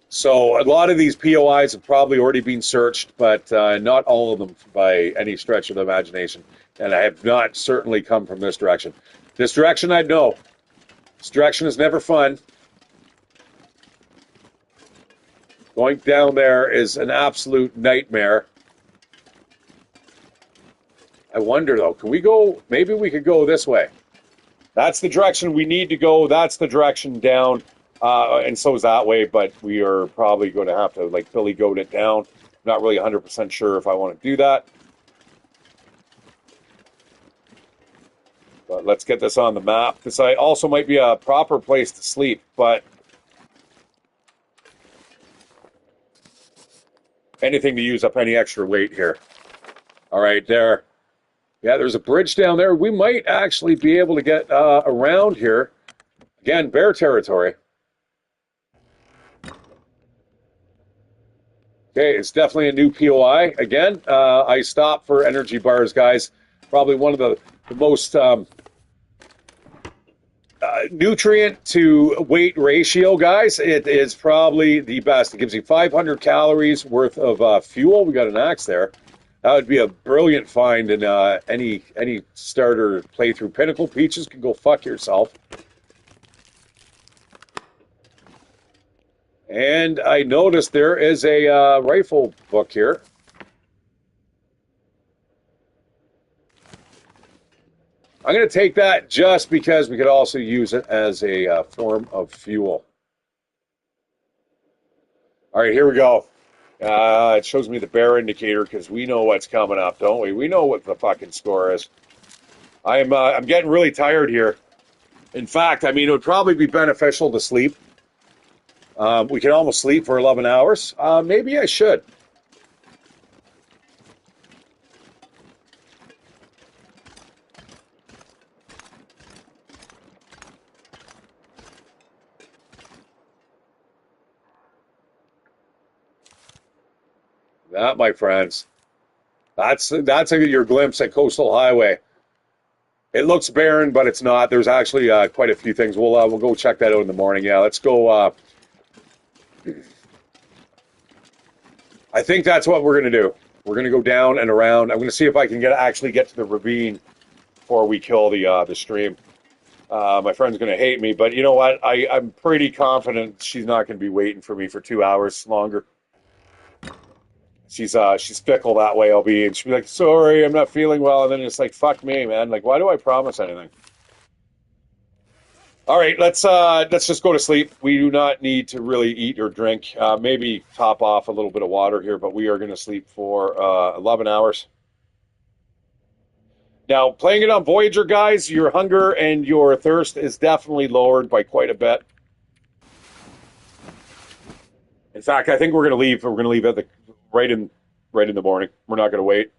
So a lot of these POIs have probably already been searched, but not all of them by any stretch of the imagination. And I have not certainly come from this direction. This direction, I know. This direction is never fun. Going down there is an absolute nightmare. I wonder, though, can we go, maybe we could go this way. That's the direction we need to go. That's the direction down. And so is that way, but we are probably going to have to, like, Billy goat it down. Not really 100% sure if I want to do that. But let's get this on the map. This also might be a proper place to sleep, but anything to use up any extra weight here. All right, there. Yeah, there's a bridge down there. We might actually be able to get around here. Again, bear territory. Okay, it's definitely a new POI. Again, I stopped for energy bars, guys. Probably one of the most nutrient to weight ratio, guys. It is probably the best. It gives you 500 calories worth of fuel. We got an axe there. That would be a brilliant find in any starter playthrough. Pinnacle Peaches can go fuck yourself. And I noticed there is a rifle book here. I'm going to take that just because we could also use it as a form of fuel. All right, here we go. It shows me the bear indicator because we know what's coming up, don't we? We know what the fucking score is. I'm getting really tired here. In fact, I mean, it would probably be beneficial to sleep. We can almost sleep for 11 hours. Maybe I should. That, my friends, that's your glimpse at Coastal Highway. It looks barren, but it's not. There's actually quite a few things. We'll go check that out in the morning. Yeah, let's go. I think that's what we're going to do. We're going to go down and around. I'm going to see if I can actually get to the ravine before we kill the stream. My friend's going to hate me, but you know what? I'm pretty confident she's not going to be waiting for me for 2 hours longer. She's fickle that way. And she'll be like, sorry, I'm not feeling well. And then it's like, fuck me, man. Like, why do I promise anything? All right, let's just go to sleep. We do not need to really eat or drink. Maybe top off a little bit of water here, but we are going to sleep for 11 hours. Now, playing it on Voyager, guys, your hunger and your thirst is definitely lowered by quite a bit. In fact, I think we're going to leave. We're going to leave at right in the morning. We're not going to wait.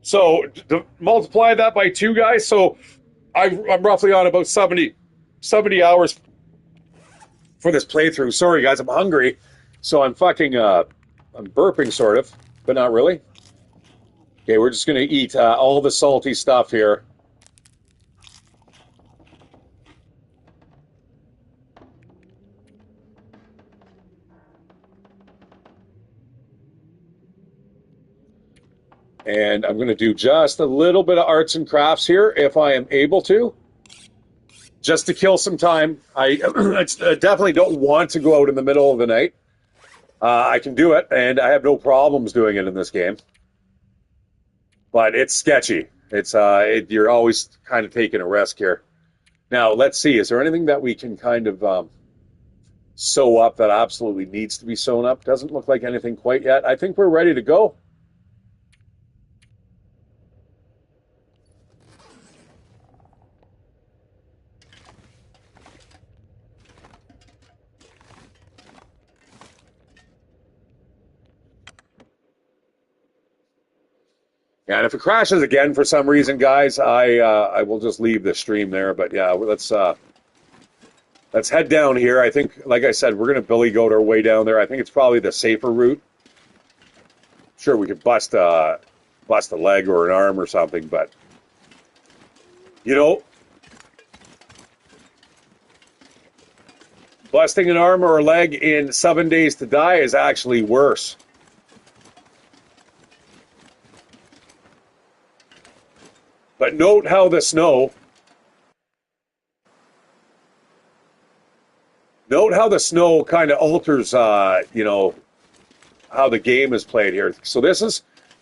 So multiply that by 2, guys. So I'm roughly on about 70 hours for this playthrough. Sorry, guys, I'm hungry. So I'm burping sort of, but not really. Okay, we're just going to eat all the salty stuff here. And I'm going to do just a little bit of arts and crafts here, if I am able to, just to kill some time. I definitely don't want to go out in the middle of the night. I can do it, and I have no problems doing it in this game. But it's sketchy. You're always kind of taking a risk here. Now, let's see. Is there anything that we can kind of sew up that absolutely needs to be sewn up? Doesn't look like anything quite yet. I think we're ready to go. And if it crashes again for some reason, guys, I will just leave the stream there. But yeah, let's head down here. I think, like I said, we're gonna billy goat our way down there. I think it's probably the safer route. Sure, we could bust a leg or an arm or something, but you know, busting an arm or a leg in 7 days to die is actually worse. But note how the snow kind of alters, you know, how the game is played here. So this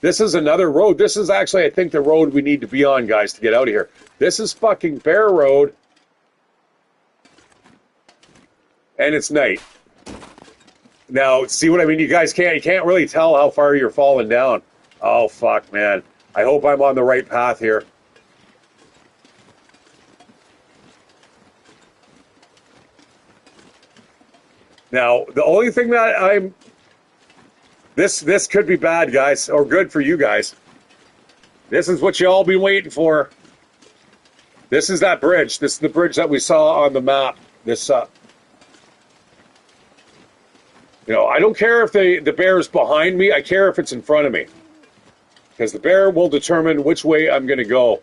is another road. This is actually, I think, the road we need to be on, guys, to get out of here. This is fucking Bear Road, and it's night. Now, see what I mean? You guys you can't really tell how far you're falling down. Oh, fuck, man. I hope I'm on the right path here. Now, the only thing that this could be bad, guys, or good for you guys. This is what you all been waiting for. This is that bridge. This is the bridge that we saw on the map. This, I don't care if the bear is behind me. I care if it's in front of me. Because the bear will determine which way I'm going to go.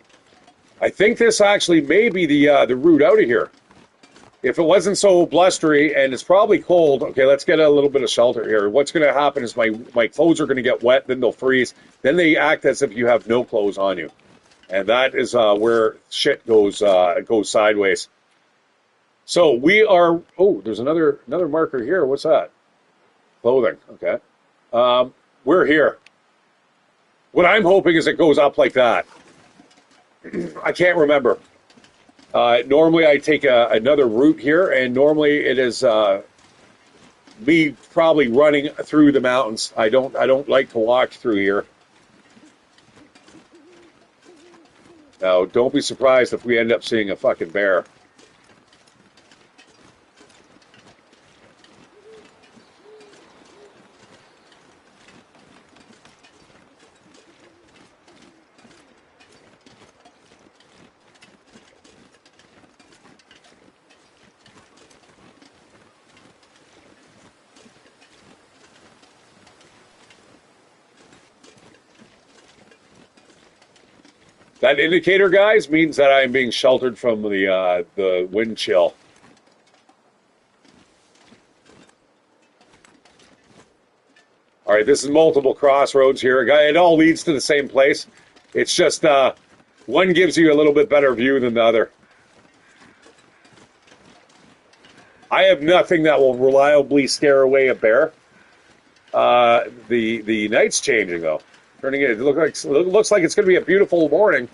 I think this actually may be the route out of here. If it wasn't so blustery, and it's probably cold, okay, let's get a little bit of shelter here. What's going to happen is my clothes are going to get wet, then they'll freeze. Then they act as if you have no clothes on you. And that is where shit goes sideways. So we are... Oh, there's another marker here. What's that? Clothing. Okay. We're here. What I'm hoping is it goes up like that. I can't remember. Normally I take another route here, and normally it is me probably running through the mountains. I don't like to walk through here. Now, don't be surprised if we end up seeing a fucking bear. That indicator, guys, means that I'm being sheltered from the wind chill. All right, this is multiple crossroads here. It all leads to the same place. It's just one gives you a little bit better view than the other. I have nothing that will reliably scare away a bear. The night's changing, though. Turning it looks like it's going to be a beautiful morning.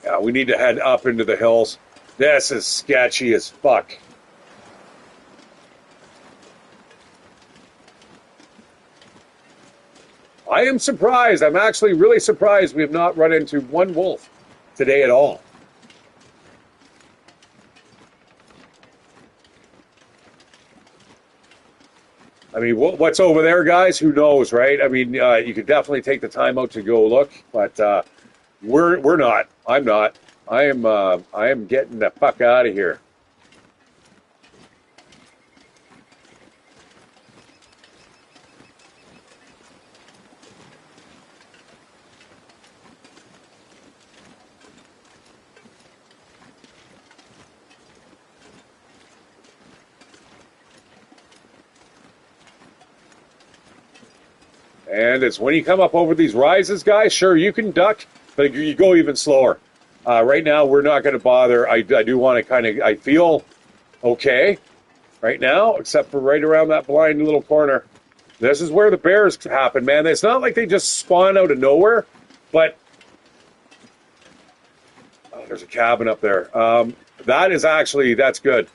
Yeah, we need to head up into the hills. This is sketchy as fuck. I am surprised. I'm actually really surprised we have not run into one wolf today at all. I mean, what's over there, guys? Who knows, right? I mean, you could definitely take the time out to go look, but we're not. I'm not. I am getting the fuck out of here. And it's when you come up over these rises, guys, sure, you can duck, but you go even slower. Right now, we're not going to bother. I do want to I feel okay right now, except for right around that blind little corner. This is where the bears happen, man. It's not like they just spawn out of nowhere, but... Oh, there's a cabin up there. That's good.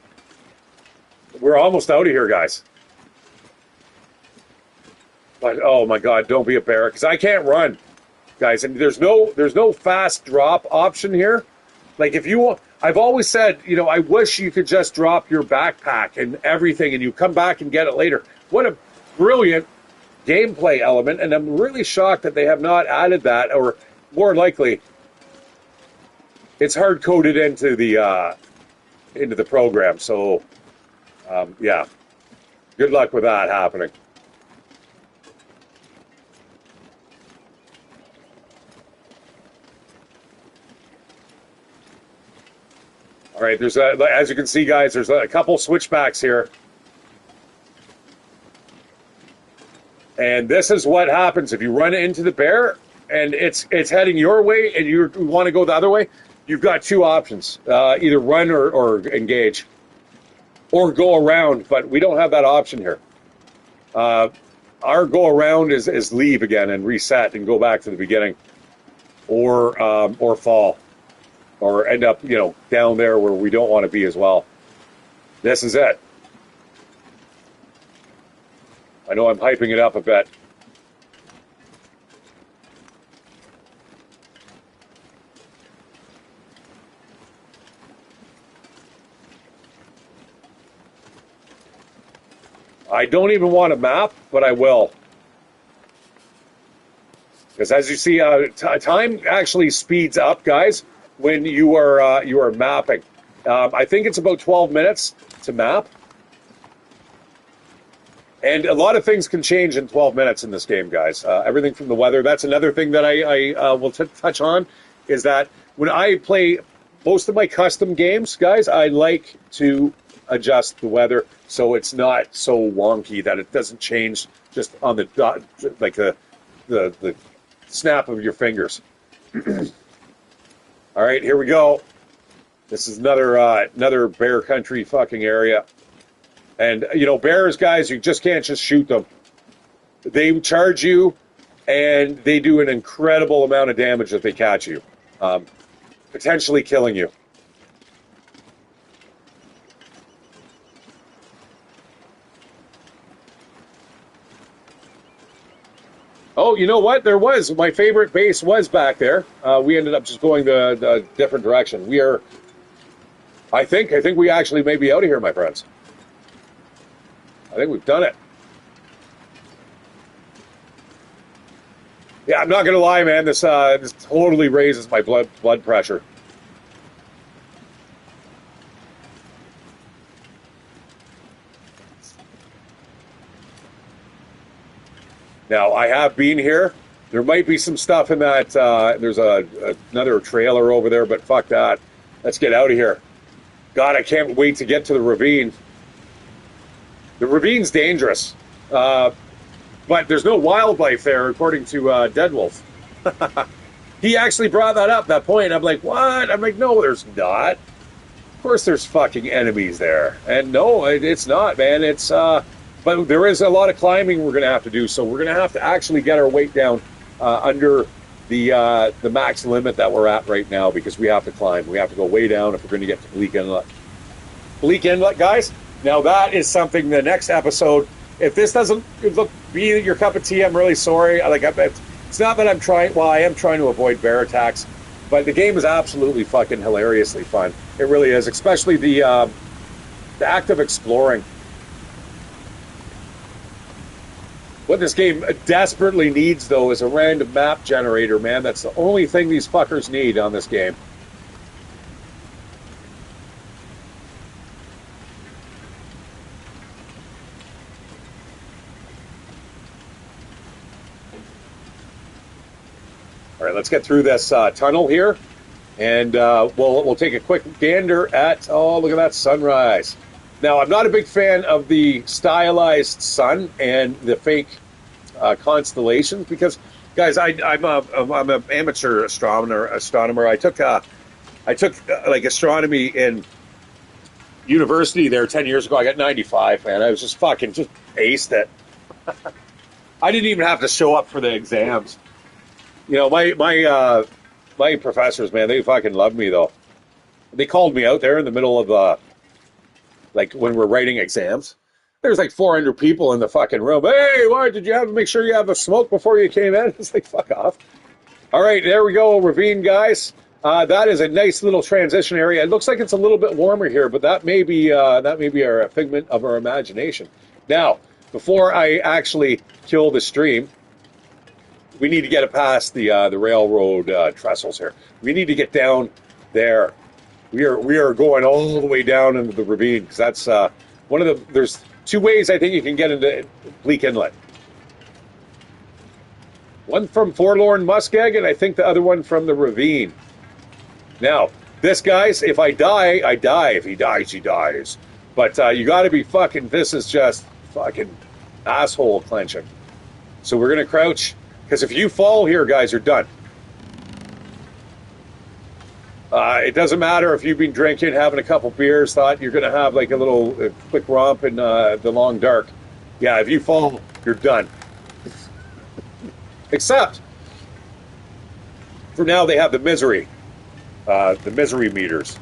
We're almost out of here, guys. But oh my God, don't be a bear, because I can't run, guys. And there's no fast drop option here. Like if you, I've always said, I wish you could just drop your backpack and everything, and you come back and get it later. What a brilliant gameplay element! And I'm really shocked that they have not added that, or more likely, it's hard coded into the program. So, yeah, good luck with that happening. All right, as you can see, guys, there's a couple switchbacks here. And this is what happens if you run into the bear and it's heading your way and you want to go the other way. You've got two options, either run or engage or go around, but we don't have that option here. Our go around is leave again and reset and go back to the beginning or fall. or end up, down there where we don't want to be as well. This is it. I know I'm hyping it up a bit. I don't even want a map, but I will. Because as you see, time actually speeds up, guys, when you are mapping. I think it's about 12 minutes to map. And a lot of things can change in 12 minutes in this game, guys. Everything from the weather. That's another thing that I will touch on, is that when I play most of my custom games, guys, I like to adjust the weather so it's not so wonky that it doesn't change just on the dot, like the snap of your fingers. All right, here we go. This is another bear country fucking area. And, bears, guys, you just can't just shoot them. They charge you, and they do an incredible amount of damage if they catch you, potentially killing you. Oh, you know what? There was. My favorite base was back there. We ended up just going the different direction. I think we actually may be out of here, my friends. I think we've done it. Yeah, I'm not gonna lie, man. This totally raises my blood pressure. Now, I have been here. There might be some stuff in that. There's another trailer over there, but fuck that. Let's get out of here. God, I can't wait to get to the ravine. The ravine's dangerous, but there's no wildlife there, according to Deadwolf. He actually brought that up, that point. I'm like, what? I'm like, no, there's not. Of course there's fucking enemies there. And no, it's not, man. But there is a lot of climbing we're going to have to do, so we're going to have to actually get our weight down under the max limit that we're at right now, because we have to climb. We have to go way down if we're going to get to Bleak Inlet. Bleak Inlet, guys. Now that is something. The next episode, if this doesn't be your cup of tea, I'm really sorry. It's not that I'm trying. Well, I am trying to avoid bear attacks, but the game is absolutely fucking hilariously fun. It really is, especially the act of exploring. What this game desperately needs, though, is a random map generator, man. That's the only thing these fuckers need on this game. All right, let's get through this tunnel here, and we'll take a quick gander at, oh, look at that sunrise. Now, I'm not a big fan of the stylized sun and the fake constellations, because, guys, I'm an amateur astronomer. I took like astronomy in university there 10 years ago. I got 95, man. I was just aced it. I didn't even have to show up for the exams. My professors, man, they fucking loved me, though. They called me out there in the middle of when we're writing exams. There's like 400 people in the fucking room. Hey, why did you have to make sure you have a smoke before you came in? It's like, fuck off. All right, there we go, ravine, guys. That is a nice little transition area. It looks like it's a little bit warmer here, but that may be a figment of our imagination. Now, before I actually kill the stream, we need to get past the railroad trestles here. We need to get down there. We are going all the way down into the ravine, because that's there's two ways I think you can get into Bleak Inlet. One from Forlorn Muskeg, and I think the other one from the ravine. Now, this, guys, if I die, I die. If he dies, he dies. But you got to be fucking, this is just fucking asshole clenching. So we're going to crouch, because if you fall here, guys, you're done. It doesn't matter if you've been drinking, having a couple beers, thought you're going to have like a little quick romp in the long dark. Yeah, if you fall, you're done. Except, for now, they have the misery the misery meters.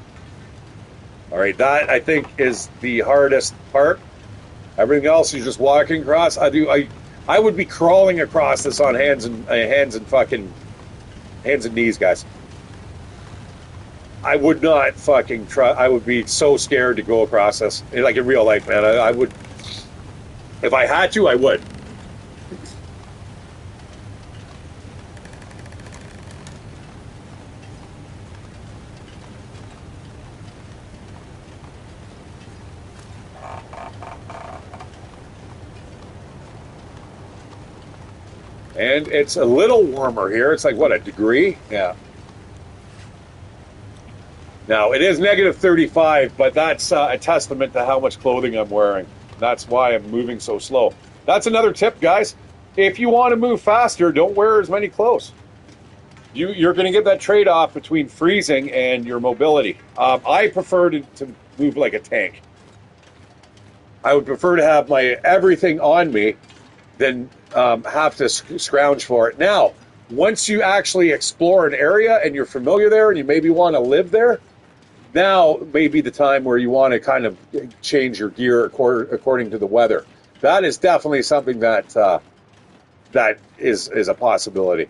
All right, that I think is the hardest part. Everything else is just walking across. I would be crawling across this on hands and knees, guys. I would not fucking try. I would be so scared to go across this, like in real life, man. I would, if I had to, I would. And it's a little warmer here. It's like, what, a degree? Yeah. Now, it is negative 35, but that's a testament to how much clothing I'm wearing. That's why I'm moving so slow. That's another tip, guys. If you want to move faster, don't wear as many clothes. You're going to get that trade-off between freezing and your mobility. I prefer to move like a tank. I would prefer to have my everything on me than have to scrounge for it. Now, once you actually explore an area and you're familiar there and you maybe want to live there, now may be the time where you want to kind of change your gear according to the weather. That is definitely something that is a possibility.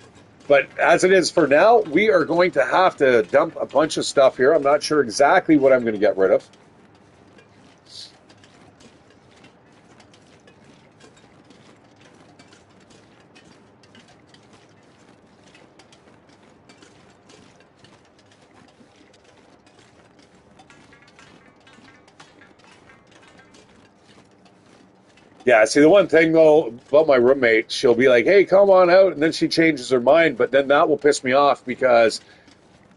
But as it is for now, we are going to have to dump a bunch of stuff here. I'm not sure exactly what I'm going to get rid of. Yeah, see, the one thing, though, about my roommate, she'll be like, hey, come on out, and then she changes her mind, but then that will piss me off because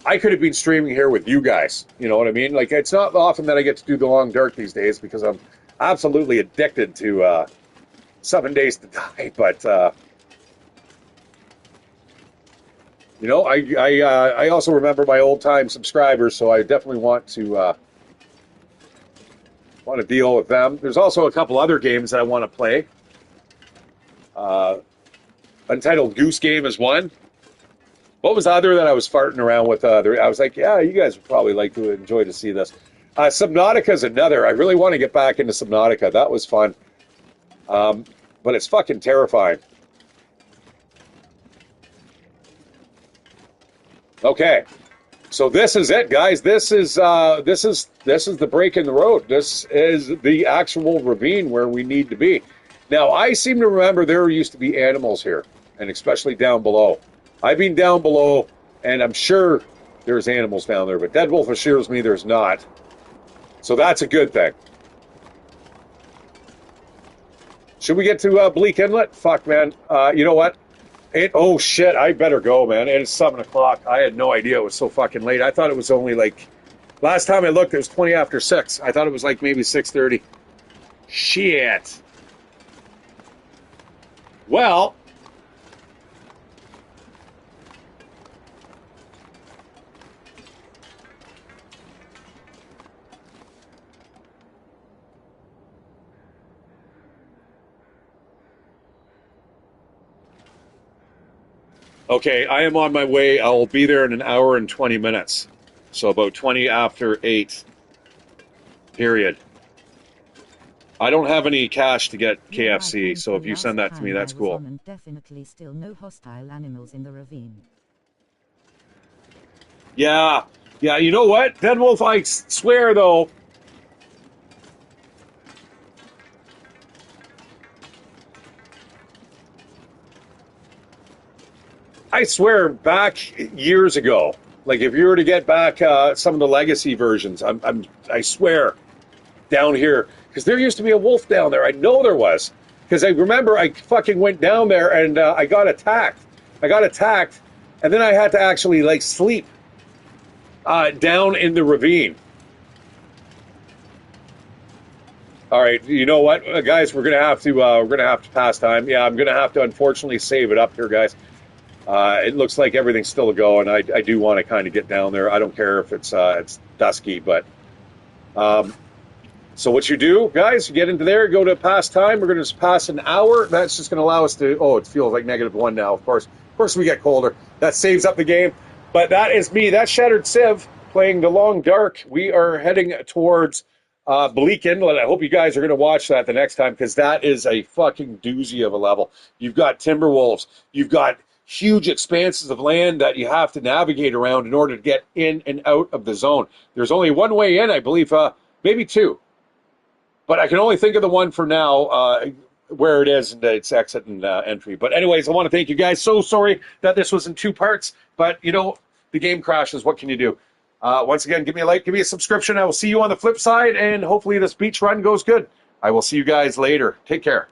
I could have been streaming here with you guys. You know what I mean? Like, it's not often that I get to do the long dark these days because I'm absolutely addicted to 7 Days to Die, but, you know, I also remember my old-time subscribers, so I definitely want to deal with them. There's also a couple other games that I want to play. Untitled Goose Game is one. What was the other that I was farting around with? I was like, yeah, you guys would probably like to enjoy to see this. Subnautica is another. I really want to get back into Subnautica. That was fun. But it's fucking terrifying. Okay. So this is it, guys. This is the break in the road. This is the actual ravine where we need to be. Now, I seem to remember there used to be animals here, and especially down below. I've been down below, and I'm sure there's animals down there, but Dead Wolf assures me there's not. So that's a good thing. Should we get to Bleak Inlet? Fuck, man. You know what? Oh shit, I better go, man. It's 7 o'clock. I had no idea it was so fucking late. I thought it was only like, last time I looked, it was 20 after 6. I thought it was like maybe 6:30. Shit. Well. Okay, I am on my way. I'll be there in an hour and 20 minutes. So about 20 after 8. Period. I don't have any cash to get KFC, so if you send that to me, that's cool. And definitely still no hostile animals in the ravine. Yeah, you know what? Dead Wolf, I swear, though, I swear back years ago, like if you were to get back some of the legacy versions, I swear down here, because there used to be a wolf down there. I know there was, because I remember I fucking went down there and I got attacked. And then I had to actually like sleep down in the ravine. All right, you know what, guys, we're gonna have to pass time. Yeah, I'm gonna have to unfortunately save it up here, guys. It looks like everything's still a go, and I do want to kind of get down there. I don't care if it's dusky, but so what you do, guys, you get into there, go to pass time. We're going to just pass an hour. That's just going to allow us to. Oh, it feels like -1 now. Of course we get colder. That saves up the game. But that is me. That's Shatteredciv playing the Long Dark. We are heading towards Bleak Inlet. I hope you guys are going to watch that the next time because that is a fucking doozy of a level. You've got timberwolves. You've got huge expanses of land that you have to navigate around in order to get in and out of the zone. There's only one way in, I believe, maybe two. But I can only think of the one for now where it is, and its exit and entry. But anyways, I want to thank you guys. So sorry that this was in two parts, but you know, the game crashes. What can you do? Once again, give me a like, give me a subscription. I will see you on the flip side, and hopefully this beach run goes good. I will see you guys later. Take care.